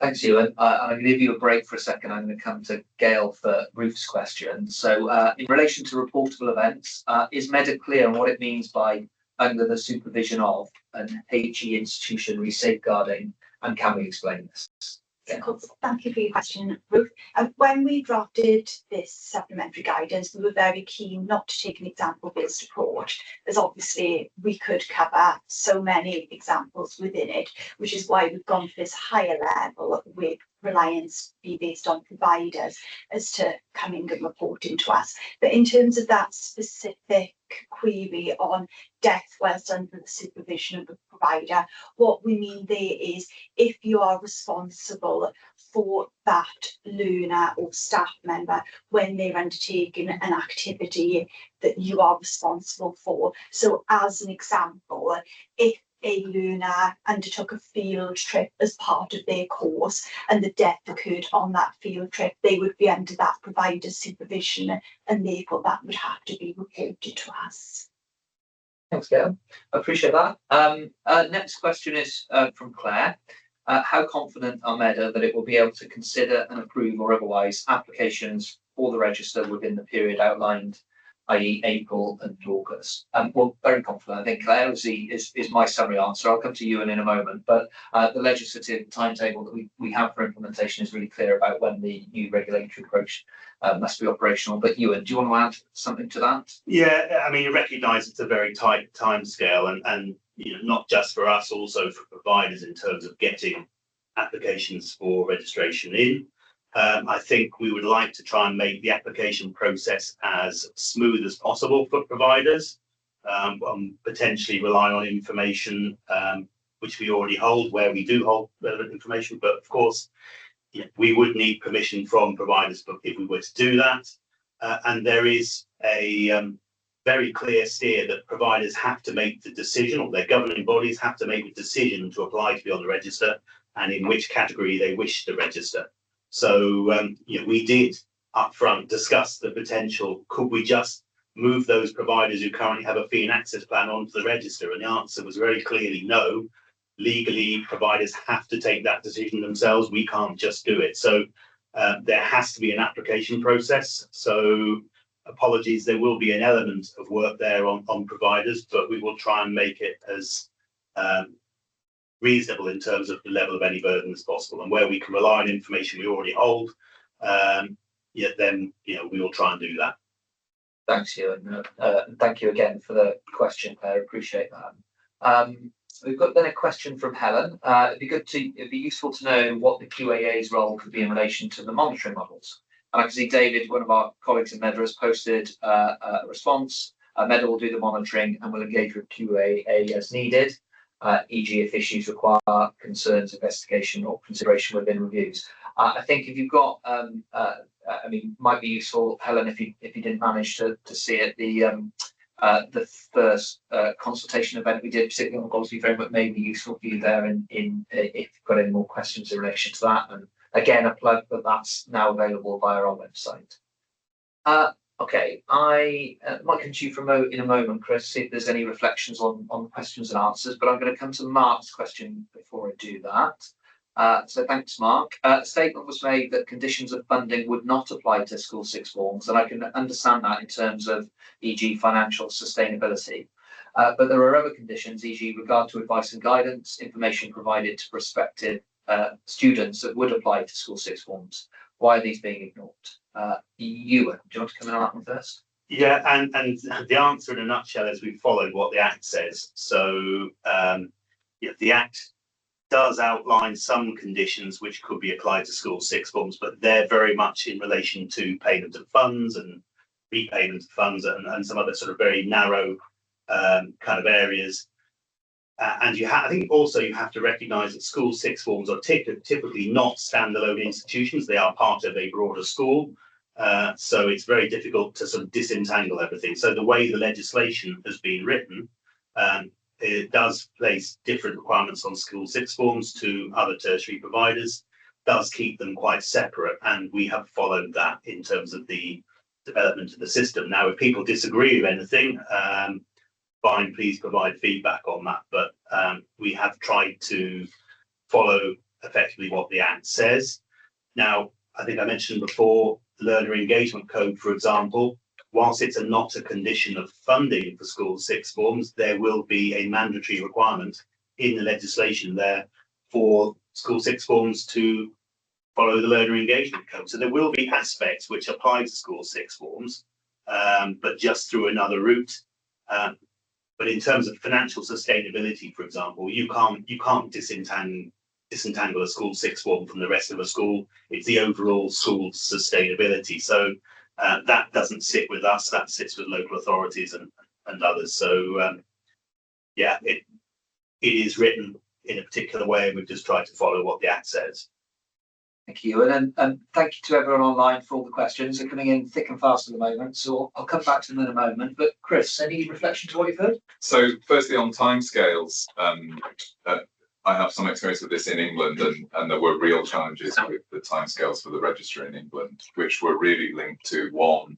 Thanks, Ewan. I'm going to give you a break for a second. I'm going to come to Gail for Ruth's question. So in relation to reportable events, is Medr clear on what it means by under the supervision of an HE institution re-safeguarding, and can we explain this? Of course, thank you for your question, Ruth. When we drafted this supplementary guidance, we were very keen not to take an example-based approach, as obviously we could cover so many examples within it, which is why we've gone for this higher level with reliance be based on providers as to coming and reporting to us. But in terms of that specific query on death whilst under the supervision of the provider, what we mean there is if you are responsible for that learner or staff member when they're undertaking an activity that you are responsible for. So as an example, if a learner undertook a field trip as part of their course and the death occurred on that field trip, they would be under that provider's supervision, and therefore that would have to be reported to us. Thanks, Gail. I appreciate that. Next question is from Claire. How confident are Medr that it will be able to consider and approve or otherwise applications for the register within the period outlined, i.e. April and August? Well, very confident. I think Claire is my summary answer. I'll come to you in a moment, but the legislative timetable that we have for implementation is really clear about when the new regulatory approach must be operational. But Ewan, do you want to add something to that? Yeah, I mean, you recognise it's a very tight timescale, and you know, not just for us, also for providers in terms of getting applications for registration in. I think we would like to try and make the application process as smooth as possible for providers, potentially rely on information which we already hold, where we do hold relevant information. But of course, you know, we would need permission from providers if we were to do that. And there is a very clear steer that providers have to make the decision, or their governing bodies have to make the decision to apply to be on the register and in which category they wish to register. So you know, we did upfront discuss the potential, could we just move those providers who currently have a fee and access plan onto the register? And the answer was very clearly no. Legally, providers have to take that decision themselves. We can't just do it. So there has to be an application process. So apologies, there will be an element of work there on providers, but we will try and make it as reasonable in terms of the level of any burden as possible, and where we can rely on information we already hold, yet then, you know, we will try and do that. Thanks, Ewan. Thank you again for the question, Claire. Appreciate that. We've got then a question from Helen. It'd be useful to know what the QAA's role could be in relation to the monitoring models. And I can see David, one of our colleagues in Medr, has posted a response. Medr will do the monitoring and will engage with QAA as needed, e.g. if issues require concerns, investigation or consideration within reviews. I think if you've got, I mean, might be useful, Helen, if you didn't manage to see it, the first consultation event we did, particularly on policy framework, may be useful for you there in if you've got any more questions in relation to that. And again, a plug that that's now available via our website. Okay, I might come to you in a moment, Chris, see if there's any reflections on questions and answers, but I'm going to come to Mark's question before I do that. So thanks, Mark. A statement was made that conditions of funding would not apply to School Sixth forms, and I can understand that in terms of, e.g. financial sustainability. But there are other conditions, e.g. regard to advice and guidance, information provided to prospective students that would apply to School Sixth forms. Why are these being ignored? Ewan, do you want to come in on that one first? Yeah, and the answer in a nutshell is we followed what the Act says. So yeah, the Act does outline some conditions which could be applied to School Sixth forms, but they're very much in relation to payment of funds and repayment of funds and some other sort of very narrow kind of areas. And I think also you have to recognise that School Sixth forms are typically not standalone institutions. They are part of a broader school. So it's very difficult to sort of disentangle everything. So the way the legislation has been written, it does place different requirements on School Sixth forms to other tertiary providers, does keep them quite separate. And we have followed that in terms of the development of the system. Now, if people disagree with anything, fine, please provide feedback on that. But we have tried to follow effectively what the Act says. Now, I think I mentioned before, the Learner Engagement Code, for example, whilst it's not a condition of funding for School Sixth forms, there will be a mandatory requirement in the legislation there for School Sixth forms to follow the learner engagement code. So there will be aspects which apply to school sixth forms, but just through another route. But in terms of financial sustainability, for example, you can't disentangle a school sixth form from the rest of a school. It's the overall school sustainability. So that doesn't sit with us. That sits with local authorities and others. So yeah, it is written in a particular way. We've just tried to follow what the Act says. Thank you, and thank you to everyone online for all the questions. They're coming in thick and fast at the moment, so I'll come back to them in a moment. But Chris, any reflection to what you've heard? So firstly, on timescales, I have some experience with this in England, and there were real challenges with the timescales for the registry in England, which were really linked to one,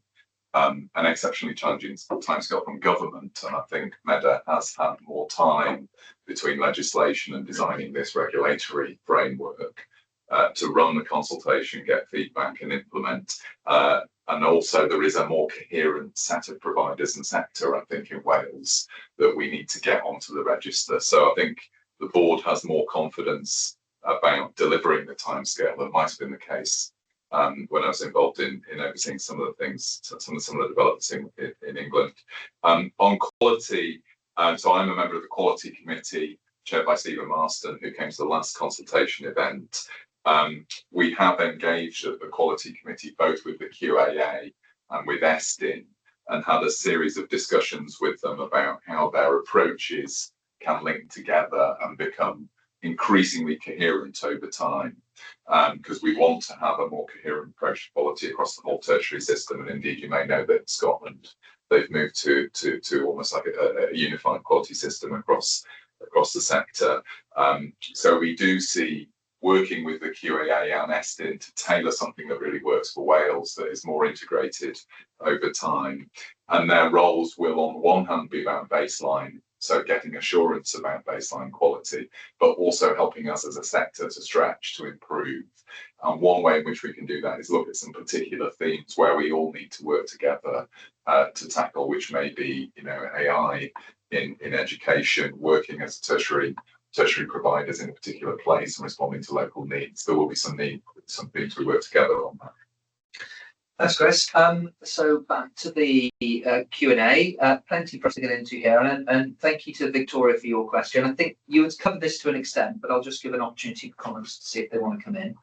an exceptionally challenging timescale from government. And I think Medr has had more time between legislation and designing this regulatory framework to run the consultation, get feedback and implement. And also there is a more coherent set of providers and sector, I think, in Wales that we need to get onto the register. So I think the board has more confidence about delivering the timescale than might have been the case when I was involved in overseeing some of the things, some of the developments in England. On quality, so I'm a member of the quality committee chaired by Stephen Marston, who came to the last consultation event. We have engaged at the quality committee both with the QAA and with Estin, and had a series of discussions with them about how their approaches can link together and become increasingly coherent over time, because we want to have a more coherent approach to quality across the whole tertiary system. And indeed, you may know that in Scotland they've moved to almost like a unified quality system across the sector. So we do see working with the QAA and Estin to tailor something that really works for Wales, that is more integrated over time. And their roles will, on the one hand, be about baseline, so getting assurance about baseline quality, but also helping us as a sector to stretch, to improve. And one way in which we can do that is look at some particular themes where we all need to work together to tackle, which may be, AI in education, working as tertiary providers in a particular place and responding to local needs. There will be some things we work together on that. Thanks, Chris. So back to the Q&A, plenty for us to get into here, and thank you to Victoria for your question. I think you had covered this to an extent, but I'll just give an opportunity for comments to see if they want to come in.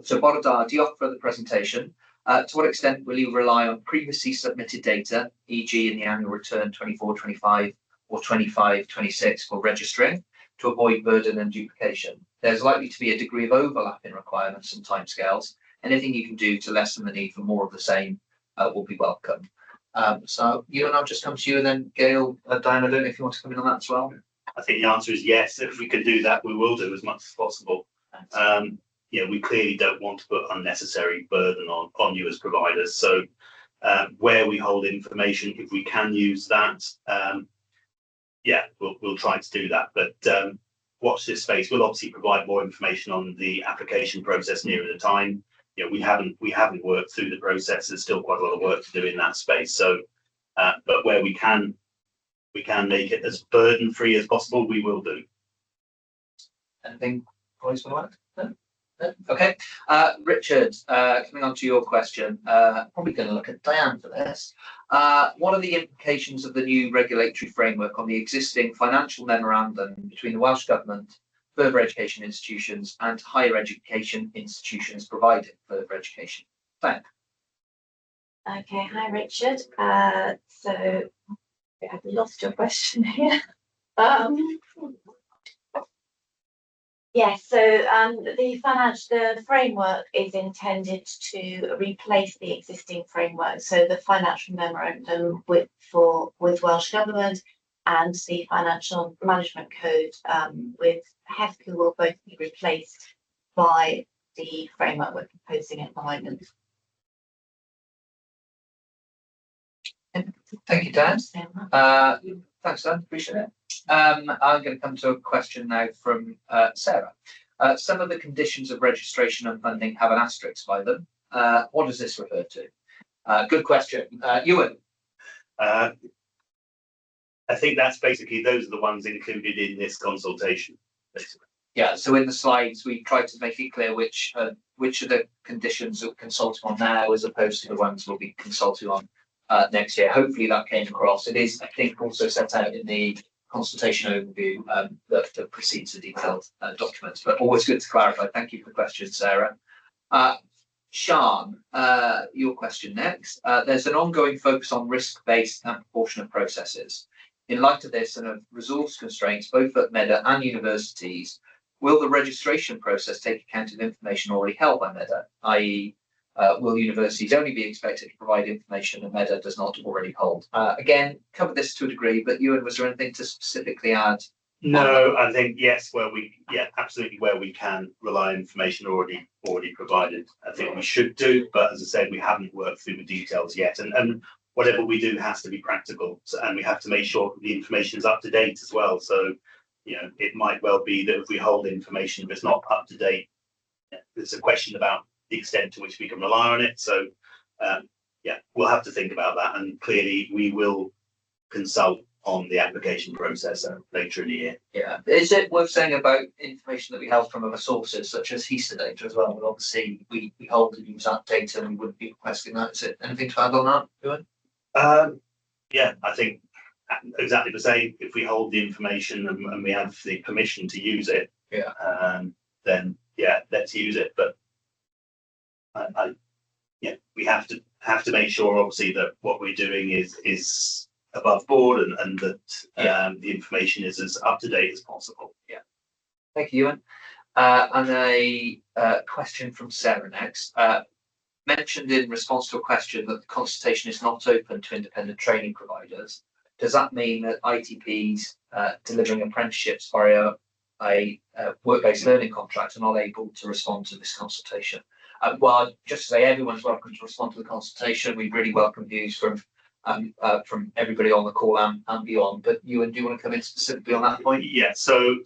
So Borodar, do you offer the presentation? To what extent will you rely on previously submitted data, e.g. in the annual return 24-25 or 25-26 for registering, to avoid burden and duplication? There's likely to be a degree of overlap in requirements and timescales. Anything you can do to lessen the need for more of the same will be welcome. So you and I'll just come to you, and then Gail, Diana, I don't know if you want to come in on that as well. I think the answer is yes. If we can do that, we will do as much as possible. We clearly don't want to put unnecessary burden on you as providers. So where we hold information, if we can use that, we'll try to do that. But watch this space. We'll obviously provide more information on the application process nearer the time. We haven't worked through the process. There's still quite a lot of work to do in that space. So, but where we can make it as burden-free as possible, we will do. Anything points want to add? No? Okay. Richard, coming on to your question, probably going to look at Diane for this. What are the implications of the new regulatory framework on the existing financial memorandum between the Welsh Government, further education institutions, and higher education institutions providing further education? Thanks. Okay, hi Richard. So I've lost your question here. Yes, so the framework is intended to replace the existing framework. So the financial memorandum with Welsh Government and the financial management code with HEFCU will both be replaced by the framework we're proposing at the moment. Thank you, Dan. Thanks, Dan. Appreciate it. I'm going to come to a question now from Sarah. Some of the conditions of registration and funding have an asterisk by them. What does this refer to? Good question. Ewan? I think that's basically, those are the ones included in this consultation, basically. Yeah, so in the slides, we tried to make it clear which are the conditions that we're consulting on now, as opposed to the ones we'll be consulting on next year. Hopefully that came across. It is, I think, also set out in the consultation overview that precedes the detailed documents, but always good to clarify. Thank you for the question, Sarah. Sian, your question next. There's an ongoing focus on risk-based and proportionate processes. In light of this and of resource constraints, both at Medr and universities, will the registration process take account of information already held by Medr, i.e. Will universities only be expected to provide information that Medr does not already hold? Again, covered this to a degree, but Ewan, was there anything to specifically add? No, I think yes, absolutely, where we can rely on information already provided, I think we should do. But as I said, we haven't worked through the details yet, and whatever we do has to be practical, and we have to make sure the information is up to date as well. So, it might well be that if we hold information, if it's not up to date, there's a question about the extent to which we can rely on it. So, we'll have to think about that, and clearly we will consult on the application process later in the year. Yeah, is it worth saying about information that we held from other sources, such as HESA data as well? Well, obviously, we hold and use that data, and we wouldn't be requesting that. Is it anything to add on that, Ewan? I think exactly the same. If we hold the information and we have the permission to use it, then let's use it. But we have to make sure, obviously, that what we're doing is above board and that the information is as up to date as possible. Yeah. Thank you, Ewan. And a question from Sarah next. Mentioned in response to a question that the consultation is not open to independent training providers. Does that mean that ITPs delivering apprenticeships via a work-based learning contract are not able to respond to this consultation? Well, just to say, everyone's welcome to respond to the consultation. We really welcome views from everybody on the call and beyond. But Ewan, do you want to come in specifically on that point? Yeah. So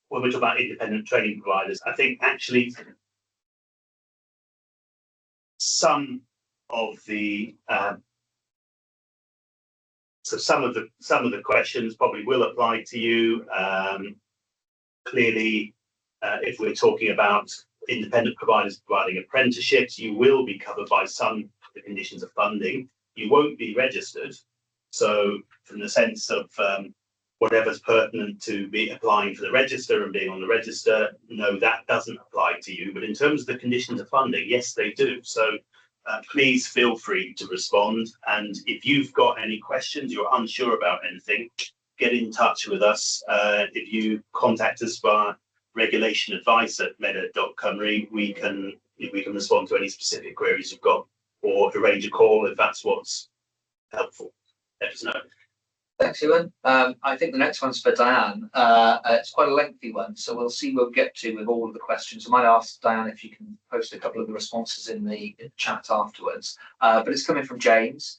when we talk about independent training providers, I think actually some of the questions probably will apply to you. Clearly, if we're talking about independent providers providing apprenticeships, you will be covered by some of the conditions of funding. You won't be registered. So from the sense of whatever's pertinent to be applying for the register and being on the register, no, that doesn't apply to you. But in terms of the conditions of funding, yes, they do. So please feel free to respond. And if you've got any questions, you're unsure about anything, get in touch with us. If you contact us via regulationadvice@medr.cymru, we can respond to any specific queries you've got, or arrange a call if that's what's helpful. Let us know. Thanks, Ewan. I think the next one's for Diane. It's quite a lengthy one, so we'll see what we'll get to with all of the questions. I might ask Diane if you can post a couple of the responses in the chat afterwards. But it's coming from James.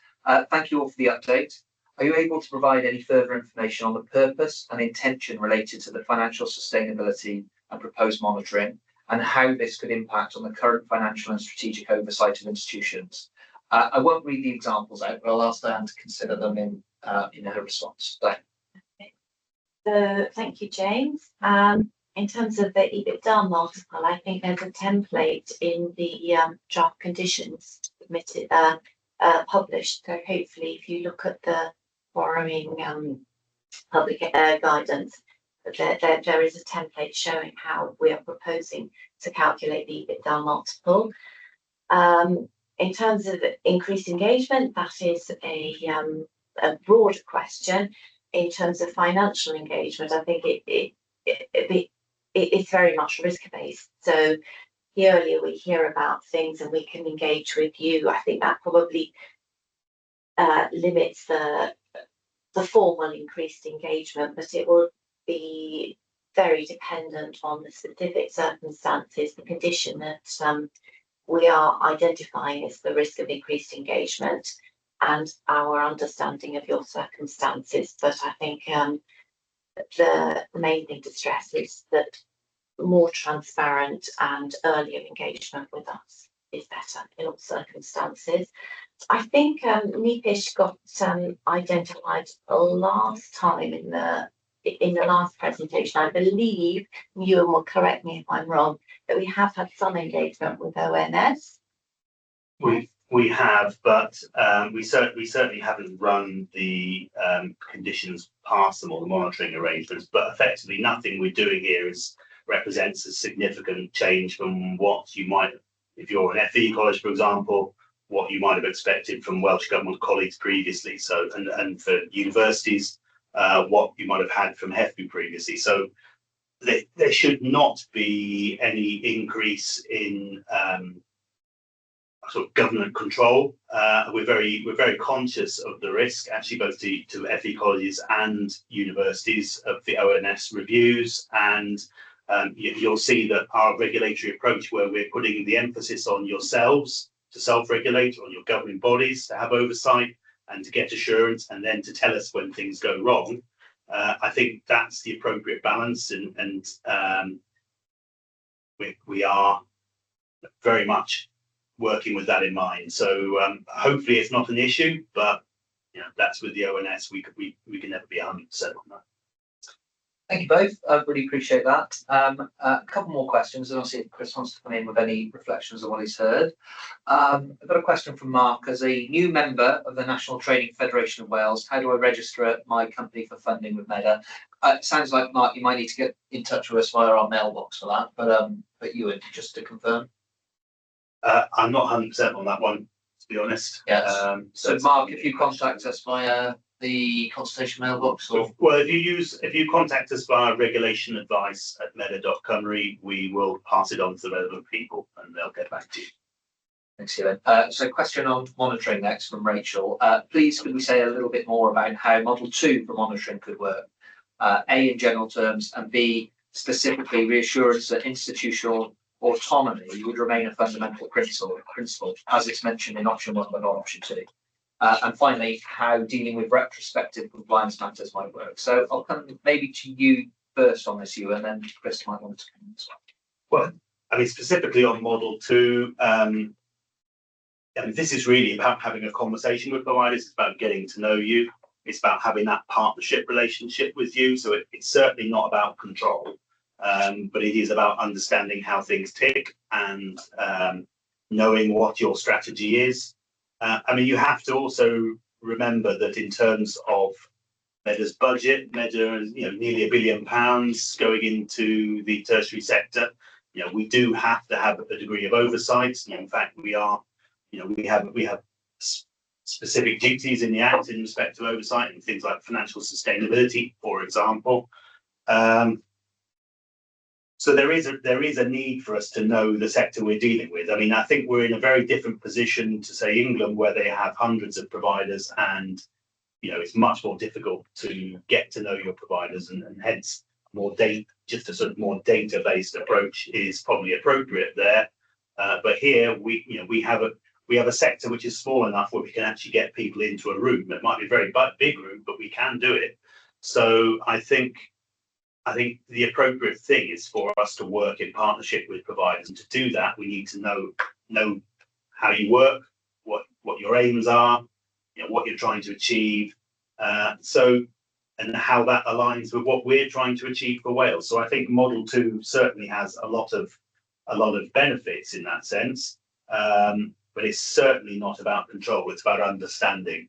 Thank you all for the update. Are you able to provide any further information on the purpose and intention related to the financial sustainability and proposed monitoring, and how this could impact on the current financial and strategic oversight of institutions? I won't read the examples out, but I'll ask Diane to consider them in her response. Okay. So thank you, James. In terms of the EBITDA multiple, I think there's a template in the draft conditions submitted, published. So hopefully, if you look at the borrowing public guidance, there is a template showing how we are proposing to calculate the EBITDA multiple. In terms of increased engagement, that is a broader question. In terms of financial engagement, I think it's very much risk-based. So the earlier we hear about things and we can engage with you, I think that probably limits the formal increased engagement, but it will be very dependent on the specific circumstances, the condition that we are identifying as the risk of increased engagement, and our understanding of your circumstances. But I think the main thing to stress is that more transparent and earlier engagement with us is better in all circumstances. I think Nipish got identified last time in the in the last presentation, I believe, Ewan will correct me if I'm wrong, that we have had some engagement with ONS. We have, but we certainly haven't run the conditions past them or the monitoring arrangements. But effectively, nothing we're doing here represents a significant change from what you might, if you're an FE college, for example, what you might have expected from Welsh Government colleagues previously. So, and for universities, what you might have had from HEFU previously. So, there should not be any increase in sort of government control. We're very conscious of the risk, actually, both to FE colleges and universities of the ONS reviews, and you'll see that our regulatory approach, where we're putting the emphasis on yourselves to self-regulate, on your governing bodies to have oversight and to get assurance, and then to tell us when things go wrong. I think that's the appropriate balance, and we are very much working with that in mind. So hopefully it's not an issue, but that's with the ONS. We can never be 100% on that. Thank you both. I really appreciate that. A couple more questions, and I'll see if Chris wants to come in with any reflections on what he's heard. I've got a question from Mark. As a new member of the National Training Federation of Wales, how do I register my company for funding with Medr? It sounds like, Mark, you might need to get in touch with us via our mailbox for that, but Ewan, just to confirm. I'm not 100% on that one, to be honest. Yes. So Mark, if you contact us via the consultation mailbox, or well, if you contact us via regulationadvice@medr.cymru, we will pass it on to the relevant people and they'll get back to you. Thanks, Ewan. So question on monitoring next from Rachel. Please could we say a little bit more about how Model 2 for monitoring could work? A, in general terms, and B, specifically reassurance that institutional autonomy would remain a fundamental principle as it's mentioned in option 1 but not option 2. And finally, how dealing with retrospective compliance matters might work. So I'll come maybe to you first on this, Ewan, and then Chris might want to come in as well. Well, I mean, specifically on Model 2, this is really about having a conversation with providers. It's about getting to know you. It's about having that partnership relationship with you. So it's certainly not about control, but it is about understanding how things tick and knowing what your strategy is. I mean, you have to also remember that in terms of Medr's budget, Medr is nearly £1 billion going into the tertiary sector. We do have to have a degree of oversight. In fact, we have specific duties in the Act in respect to oversight and things like financial sustainability, for example. So there is a need for us to know the sector we're dealing with. I mean, I think we're in a very different position to, say, England, where they have hundreds of providers, and it's much more difficult to get to know your providers, and hence just a sort of more data-based approach is probably appropriate there. But here we have a sector which is small enough where we can actually get people into a room. It might be a very big room, but we can do it. So I think the appropriate thing is for us to work in partnership with providers, and to do that, we need to know how you work, what your aims are, what you're trying to achieve, and how that aligns with what we're trying to achieve for Wales. So I think Model 2 certainly has a lot of benefits in that sense, but it's certainly not about control. It's about understanding.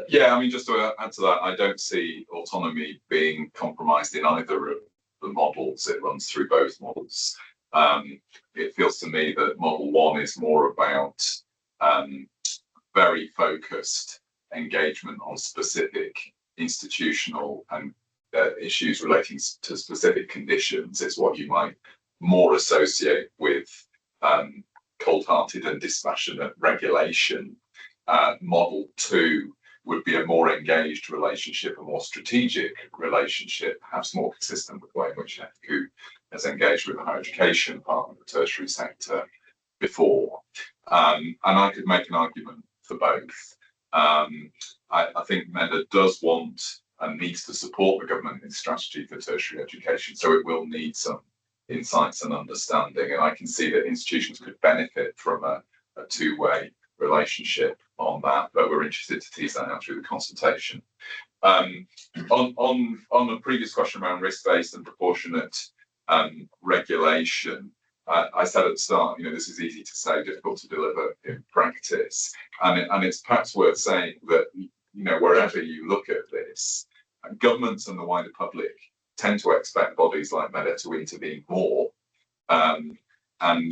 Yeah, I mean, just to add to that, I don't see autonomy being compromised in either of the models. It runs through both models. It feels to me that Model 1 is more about very focused engagement on specific institutional and issues relating to specific conditions. It's what you might more associate with cold-hearted and dispassionate regulation. Model 2 would be a more engaged relationship, a more strategic relationship, perhaps more consistent with the way in which FQ has engaged with the higher education part of the tertiary sector before. And I could make an argument for both. I think Medr does want and needs to support the government in its strategy for tertiary education, so it will need some insights and understanding. And I can see that institutions could benefit from a two-way relationship on that, but we're interested to tease that out through the consultation. On the previous question around risk-based and proportionate regulation, I said at the start, this is easy to say, difficult to deliver in practice, and it's perhaps worth saying that wherever you look at this, governments and the wider public tend to expect bodies like Medr to intervene more, and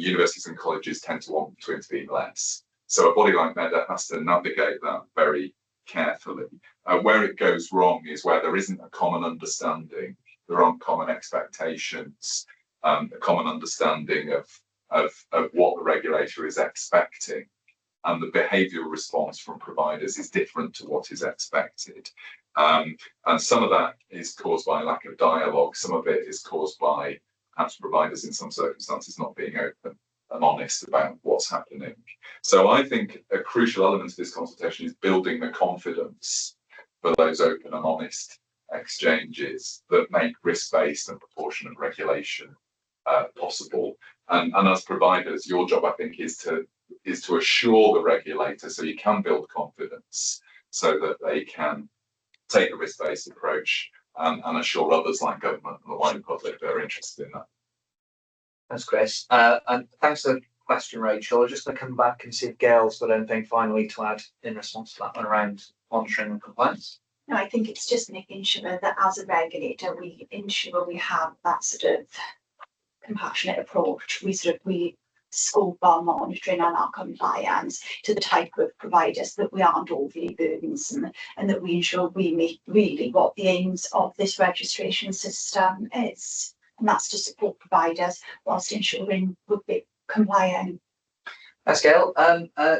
universities and colleges tend to want to intervene less. So a body like Medr has to navigate that very carefully. Where it goes wrong is where there isn't a common understanding, there aren't common expectations, a common understanding of what the regulator is expecting, and the behavioural response from providers is different to what is expected. And some of that is caused by lack of dialogue, some of it is caused by perhaps providers in some circumstances not being open and honest about what's happening. So I think a crucial element of this consultation is building the confidence for those open and honest exchanges that make risk-based and proportionate regulation possible. And as providers, your job, I think, is to assure the regulator, so you can build confidence so that they can take a risk-based approach and assure others like government and the wider public that are interested in that. Thanks, Chris. And thanks for the question, Rachel. I'm just going to come back and see if Gail's got anything finally to add in response to that one around monitoring and compliance. No, I think it's just making sure that as a regulator, we ensure we have that sort of compassionate approach. We scope our monitoring and our compliance to the type of providers that we aren't overly burdensome, and that we ensure we meet really what the aims of this registration system is. And that's to support providers whilst ensuring we're compliant. Thanks, Gail.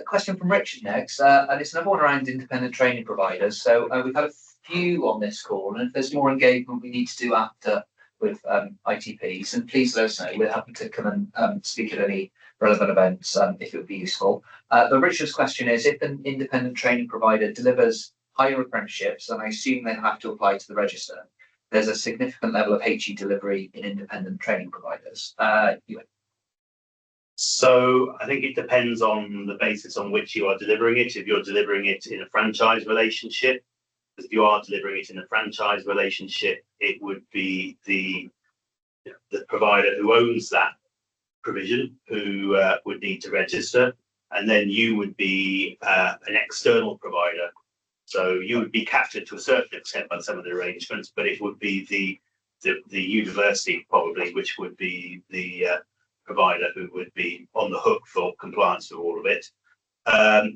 Question from Richard next, and it's another one around independent training providers. So we've had a few on this call, and if there's more engagement we need to do after with ITPs, and please let us know. We're happy to come and speak at any relevant events if it would be useful. But Richard's question is, if an independent training provider delivers higher apprenticeships, then I assume they have to apply to the register. There's a significant level of HE delivery in independent training providers. So I think it depends on the basis on which you are delivering it. If you're delivering it in a franchise relationship, if you are delivering it in a franchise relationship, it would be the provider who owns that provision who would need to register, and then you would be an external provider. So you would be captured to a certain extent by some of the arrangements, but it would be the university probably, which would be the provider who would be on the hook for compliance with all of it.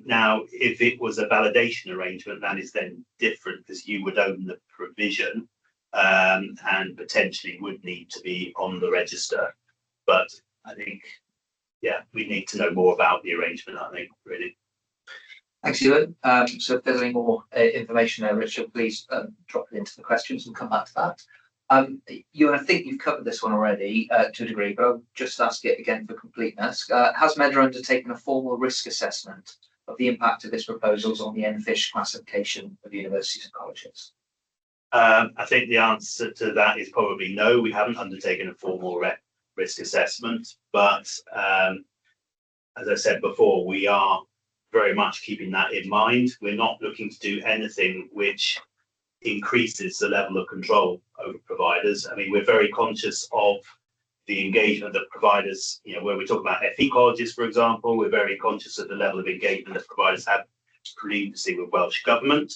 Now, if it was a validation arrangement, that is then different, because you would own the provision and potentially would need to be on the register. But I think, yeah, we need to know more about the arrangement, I think, really. Thanks, Ewan. So if there's any more information there, Richard, please drop it into the questions and come back to that. Ewan, I think you've covered this one already to a degree, but I'll just ask it again for completeness. Has Medr undertaken a formal risk assessment of the impact of this proposals on the NFISH classification of universities and colleges? I think the answer to that is probably no. We haven't undertaken a formal risk assessment, but as I said before, we are very much keeping that in mind. We're not looking to do anything which increases the level of control over providers. I mean, we're very conscious of the engagement that providers, where we talk about FE colleges, for example, we're very conscious of the level of engagement that providers have previously with Welsh Government,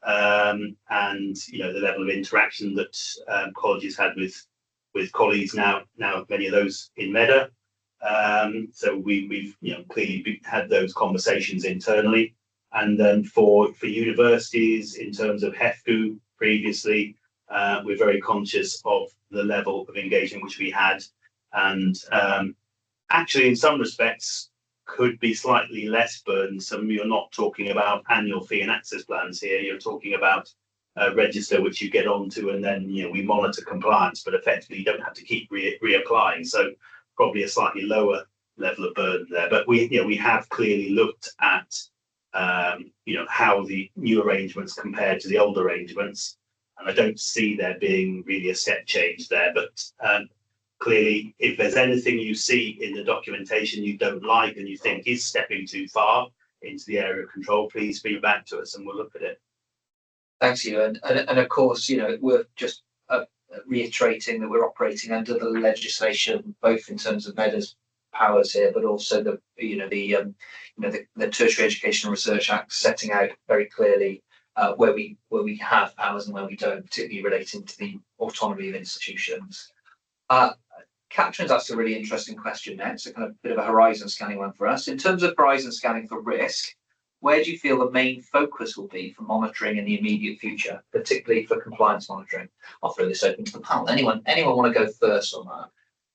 and the level of interaction that colleges had with colleagues now many of those in Medr. So we've clearly had those conversations internally. And then for universities, in terms of HEFGU previously, we're very conscious of the level of engagement which we had, and actually in some respects could be slightly less burdensome. You're not talking about annual fee and access plans here. You're talking about a register which you get onto, and then we monitor compliance, but effectively you don't have to keep reapplying. So probably a slightly lower level of burden there. But we have clearly looked at how the new arrangements compare to the old arrangements, and I don't see there being really a step change there. But clearly, if there's anything you see in the documentation you don't like and you think is stepping too far into the area of control, please feed back to us and we'll look at it. Thanks, you. And of course, we're just reiterating that we're operating under the legislation, both in terms of Medr's powers here, but also the Tertiary Education and Research Act setting out very clearly where we have powers and where we don't, particularly relating to the autonomy of institutions. Catherine's asked a really interesting question next, a kind of bit of a horizon scanning one for us. In terms of horizon scanning for risk, where do you feel the main focus will be for monitoring in the immediate future, particularly for compliance monitoring? I'll throw this open to the panel. Anyone want to go first on that?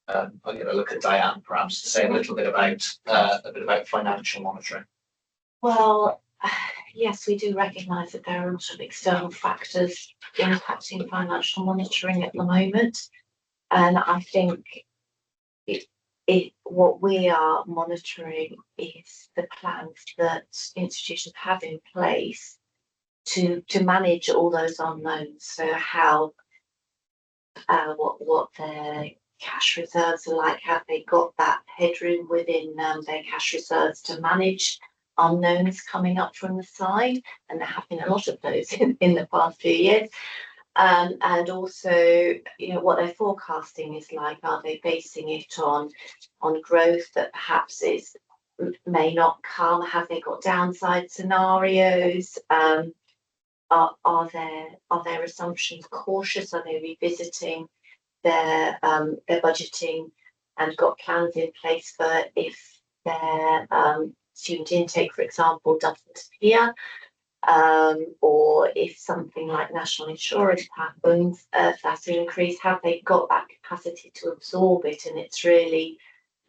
I'm going to look at Diane perhaps to say a little bit about financial monitoring. Well, yes, we do recognise that there are a lot of external factors impacting financial monitoring at the moment, and I think what we are monitoring is the plans that institutions have in place to manage all those unknowns. So how what their cash reserves are like, have they got that headroom within their cash reserves to manage unknowns coming up from the side, and there have been a lot of those in the past few years. And also, what their forecasting is like. Are they basing it on growth that perhaps may not come? Have they got downside scenarios? Are their assumptions cautious? Are they revisiting their budgeting and got plans in place for if their student intake, for example, doesn't appear? Or if something like national insurance happens, that increase, have they got that capacity to absorb it? And it's really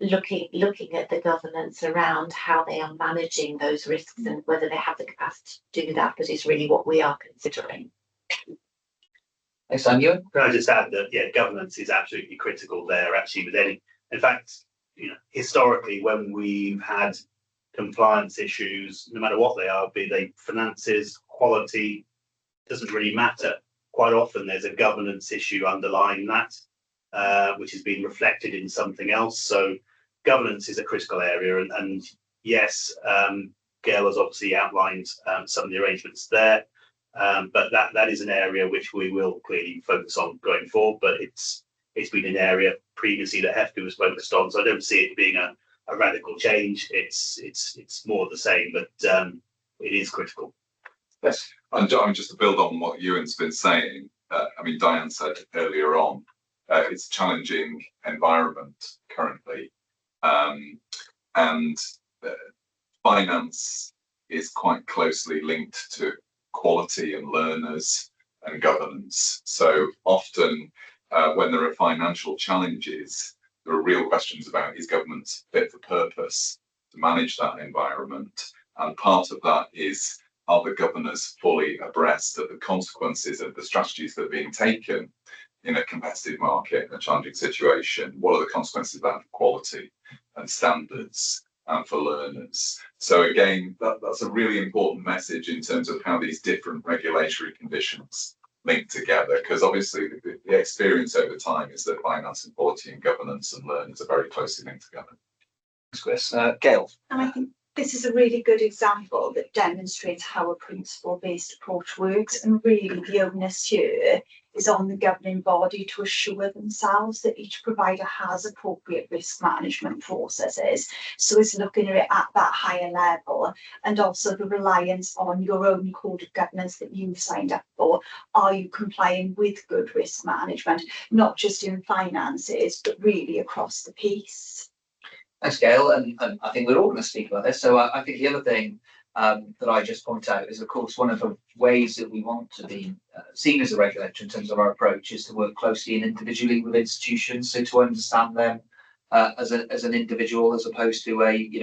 looking at the governance around how they are managing those risks and whether they have the capacity to do that, but is really what we are considering. Thanks, Ewan. Can I just add that, governance is absolutely critical there, actually, with any, in fact, historically, when we've had compliance issues, no matter what they are, be they finances, quality, doesn't really matter. Quite often there's a governance issue underlying that, which has been reflected in something else. So governance is a critical area, and yes, Gail has obviously outlined some of the arrangements there, but that is an area which we will clearly focus on going forward. But it's been an area previously that HEFCA was focused on, so I don't see it being a radical change. It's more the same, but it is critical. Yes, and just to build on what Ewan's been saying, Diane said earlier on, it's a challenging environment currently, and finance is quite closely linked to quality and learners and governance. So often when there are financial challenges, there are real questions about, is government fit for purpose to manage that environment? And part of that is, are the governors fully abreast of the consequences of the strategies that are being taken in a competitive market, in a challenging situation? What are the consequences of that for quality and standards and for learners? So again, that's a really important message in terms of how these different regulatory conditions link together, because obviously the experience over time is that finance and quality and governance and learners are very closely linked together. Thanks, Chris. Gail. And I think this is a really good example that demonstrates how a principle-based approach works, and really the onus here is on the governing body to assure themselves that each provider has appropriate risk management processes. So it's looking at it at that higher level, and also the reliance on your own code of governance that you've signed up for. Are you complying with good risk management, not just in finances, but really across the piece? Thanks, Gail, and I think we're all going to speak about this. So I think the other thing that I just point out is, of course, one of the ways that we want to be seen as a regulator in terms of our approach is to work closely and individually with institutions, so to understand them as an individual, as opposed to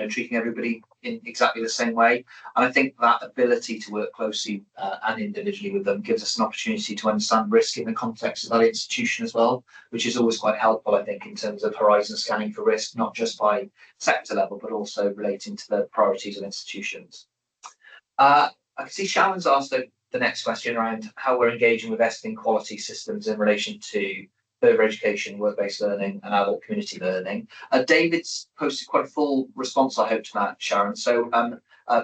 treating everybody in exactly the same way. And I think that ability to work closely and individually with them gives us an opportunity to understand risk in the context of that institution as well, which is always quite helpful, I think, in terms of horizon scanning for risk, not just by sector level, but also relating to the priorities of institutions. I can see Sharon's asked the next question around how we're engaging with vesting quality systems in relation to further education, work-based learning and adult community learning. David's posted quite a full response, I hope, to that, Sharon. So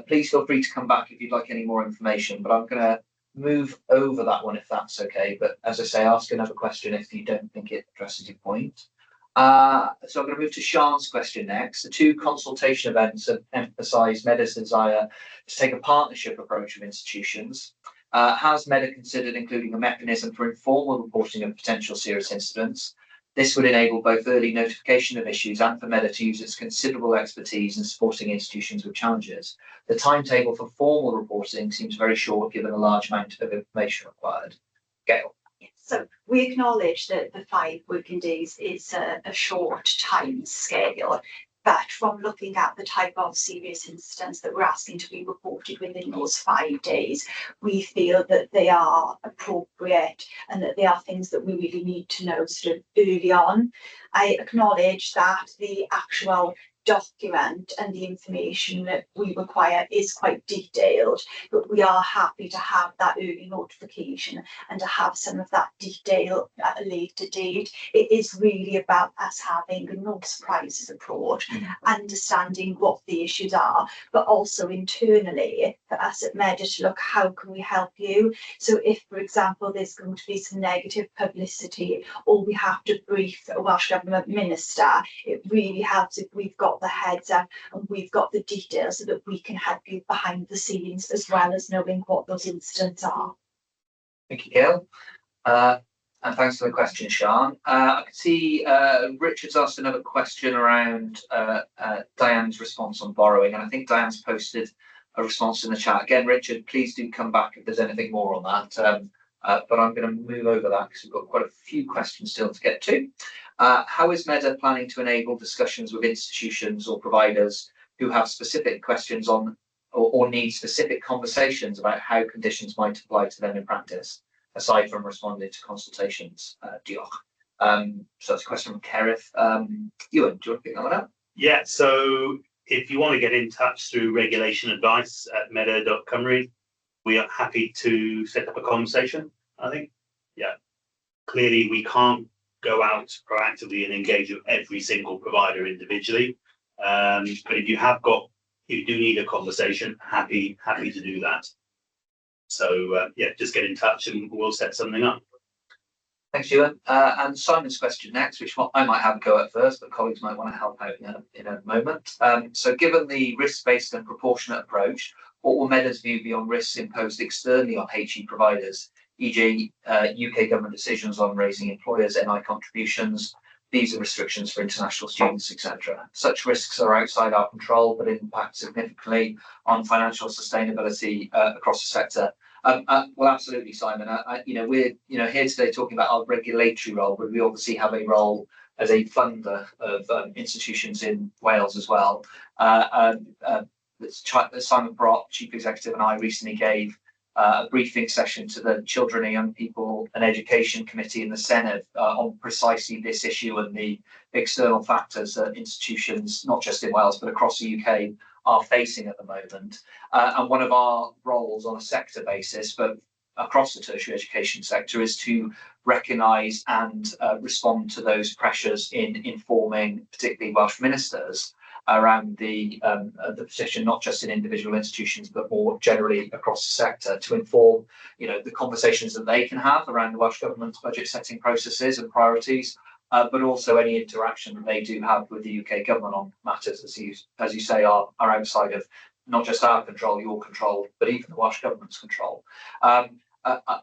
please feel free to come back if you'd like any more information, but I'm going to move over that one if that's okay. But as I say, ask another question if you don't think it addresses your point. So I'm going to move to Sian's question next. The two consultation events have emphasised Medr's desire to take a partnership approach with institutions. Has Medr considered including a mechanism for informal reporting of potential serious incidents? This would enable both early notification of issues and for Medr to use its considerable expertise in supporting institutions with challenges. The timetable for formal reporting seems very short given the large amount of information required. Gail. So we acknowledge that the 5 working days is a short time scale, but from looking at the type of serious incidents that we're asking to be reported within those 5 days, we feel that they are appropriate and that they are things that we really need to know sort of early on. I acknowledge that the actual document and the information that we require is quite detailed, but we are happy to have that early notification and to have some of that detail at a later date. It is really about us having a no surprises approach, understanding what the issues are, but also internally for us at Medr to look how can we help you. So if, for example, there's going to be some negative publicity or we have to brief a Welsh Government minister, it really helps if we've got the heads up and we've got the details so that we can help you behind the scenes as well as knowing what those incidents are. Thank you, Gail. And thanks for the question, Sian. I can see Richard's asked another question around Diane's response on borrowing, and I think Diane's posted a response in the chat. Again, Richard, please do come back if there's anything more on that. But I'm going to move over that because we've got quite a few questions still to get to. How is Medr planning to enable discussions with institutions or providers who have specific questions on or need specific conversations about how conditions might apply to them in practice, aside from responding to consultations? Diolch. So that's a question from Kerith. Ewan, do you want to pick that one up? Yeah, so if you want to get in touch through regulation advice at medr.cymru, we are happy to set up a conversation, I think. Yeah, clearly we can't go out proactively and engage with every single provider individually. But if you do need a conversation, happy to do that. So yeah, just get in touch and we'll set something up. Thanks, Ewan. And Simon's question next, which I might have a go at first, but colleagues might want to help out in a moment. So given the risk-based and proportionate approach, what will Medr's view be on risks imposed externally on HE providers, e.g. UK government decisions on raising employers' NI contributions, visa restrictions for international students, etc.? Such risks are outside our control, but impact significantly on financial sustainability across the sector. Well, absolutely, Simon. We're here today talking about our regulatory role, but we obviously have a role as a funder of institutions in Wales as well. Simon Brock, Chief Executive, and I recently gave a briefing session to the Children and Young People and Education Committee in the Senedd on precisely this issue and the external factors that institutions, not just in Wales, but across the UK, are facing at the moment. And one of our roles on a sector basis, but across the tertiary education sector, is to recognise and respond to those pressures in informing particularly Welsh ministers around the position, not just in individual institutions, but more generally across the sector, to inform the conversations that they can have around the Welsh Government's budget setting processes and priorities, but also any interaction that they do have with the UK government on matters, as you say, are outside of not just our control, your control, but even the Welsh Government's control.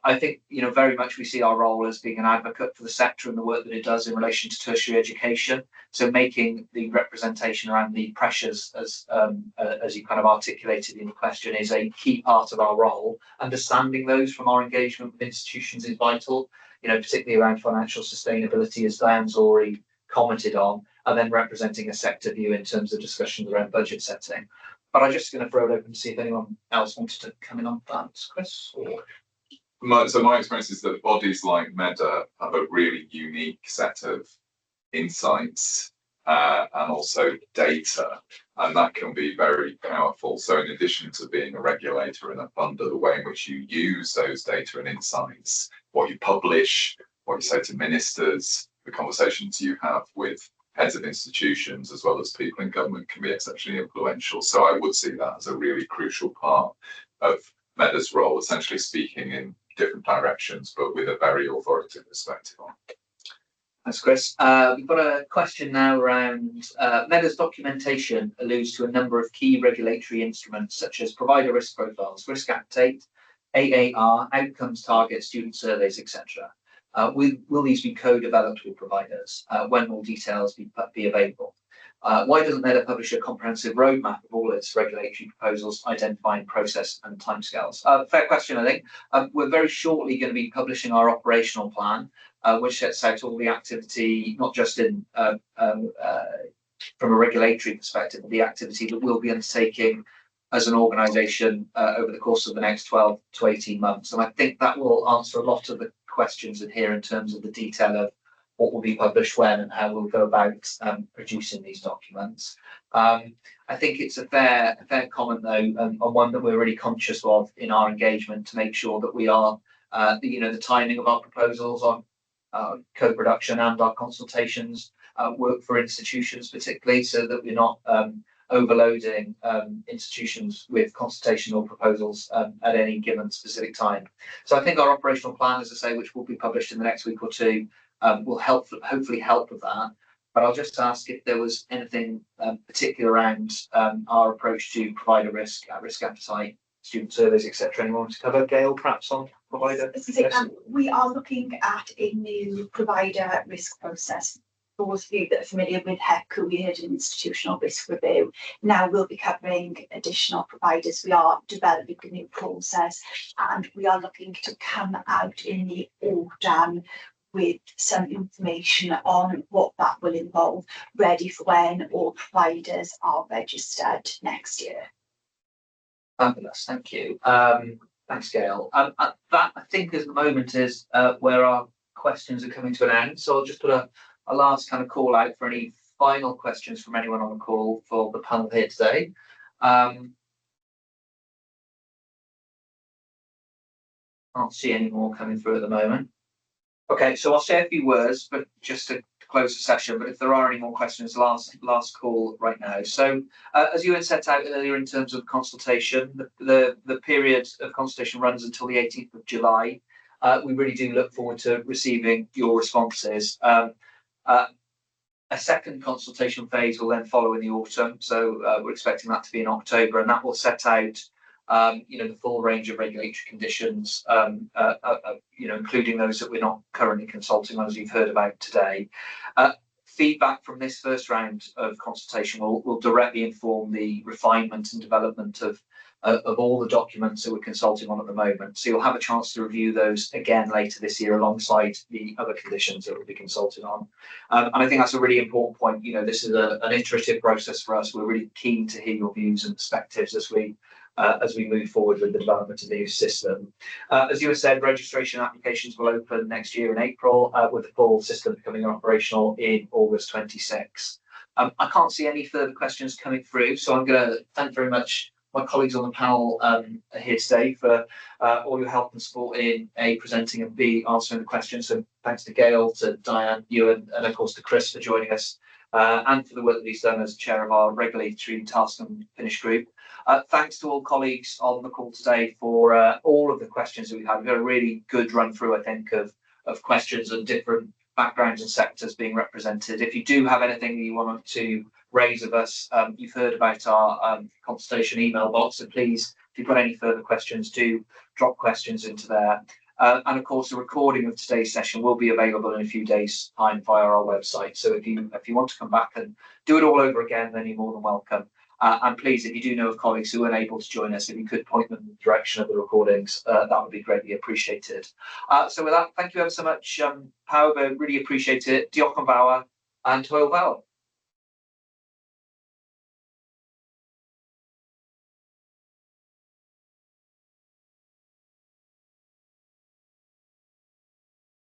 I think very much we see our role as being an advocate for the sector and the work that it does in relation to tertiary education. So making the representation around the pressures, as you kind of articulated in the question, is a key part of our role. Understanding those from our engagement with institutions is vital, particularly around financial sustainability, as Diane's already commented on, and then representing a sector view in terms of discussions around budget setting. But I'm just going to throw it open to see if anyone else wanted to come in on that, Chris. So my experience is that bodies like Medr have a really unique set of insights and also data, and that can be very powerful. So in addition to being a regulator and a funder, the way in which you use those data and insights, what you publish, what you say to ministers, the conversations you have with heads of institutions as well as people in government can be exceptionally influential. So I would see that as a really crucial part of Medr's role, essentially speaking in different directions, but with a very authoritative perspective on. Thanks, Chris. We've got a question now around Medr's documentation alludes to a number of key regulatory instruments such as provider risk profiles, risk appetite, AAR, outcomes targets, student surveys, etc. Will these be co-developed with providers? When will details be available? Why doesn't Medr publish a comprehensive roadmap of all its regulatory proposals, identifying process and timescales? Fair question, I think. We're very shortly going to be publishing our operational plan, which sets out all the activity, not just in from a regulatory perspective, but the activity that we'll be undertaking as an organisation over the course of the next 12 to 18 months. And I think that will answer a lot of the questions in here in terms of the detail of what will be published when and how we'll go about producing these documents. I think it's a fair comment though, and one that we're really conscious of in our engagement to make sure that we are, the timing of our proposals on co-production and our consultations work for institutions particularly, so that we're not overloading institutions with consultation or proposals at any given specific time. So I think our operational plan, as I say, which will be published in the next week or two, will hopefully help with that. But I'll just ask if there was anything particular around our approach to provider risk, risk appetite, student surveys, etc. Anyone want to cover? Gail, perhaps on provider? We are looking at a new provider risk process. For those of you that are familiar with HEC, career and institutional risk review, now we'll be covering additional providers. We are developing a new process and we are looking to come out in the autumn with some information on what that will involve, ready for when all providers are registered next year. Fabulous, thank you. Thanks, Gail. That I think at the moment is where our questions are coming to an end. So I'll just put a last kind of call out for any final questions from anyone on the call for the panel here today. Can't see any more coming through at the moment. Okay, so I'll say a few words, but just to close the session. But if there are any more questions, last call right now. So as you had set out earlier in terms of consultation, the period of consultation runs until the 18th of July. We really do look forward to receiving your responses. A second consultation phase will then follow in the autumn. So we're expecting that to be in October, and that will set out the full range of regulatory conditions, including those that we're not currently consulting on, as you've heard about today. Feedback from this first round of consultation will directly inform the refinement and development of all the documents that we're consulting on at the moment. So you'll have a chance to review those again later this year alongside the other conditions that we'll be consulting on. And I think that's a really important point. This is an iterative process for us. We're really keen to hear your views and perspectives as we move forward with the development of the new system. As you have said, registration applications will open next year in April, with the full system becoming operational in August 26. I can't see any further questions coming through, so I'm going to thank very much my colleagues on the panel here today for all your help and support in A, presenting, and B, answering the questions. So thanks to Gail, to Diane, Ewan, and of course to Chris for joining us, and for the work that he's done as chair of our regulatory task and finish group. Thanks to all colleagues on the call today for all of the questions that we've had. We've got a really good run through, I think, of questions and different backgrounds and sectors being represented. If you do have anything that you want to raise of us, you've heard about our consultation email box, so please, if you've got any further questions, do drop questions into there. And of course, a recording of today's session will be available in a few days' time via our website. So if you want to come back and do it all over again, then you're more than welcome. And please, if you do know of colleagues who are unable to join us, if you could point them in the direction of the recordings, that would be greatly appreciated. So with that, thank you ever so much, Power, really appreciate it. Diolch yn fawr, and hwyl fawr.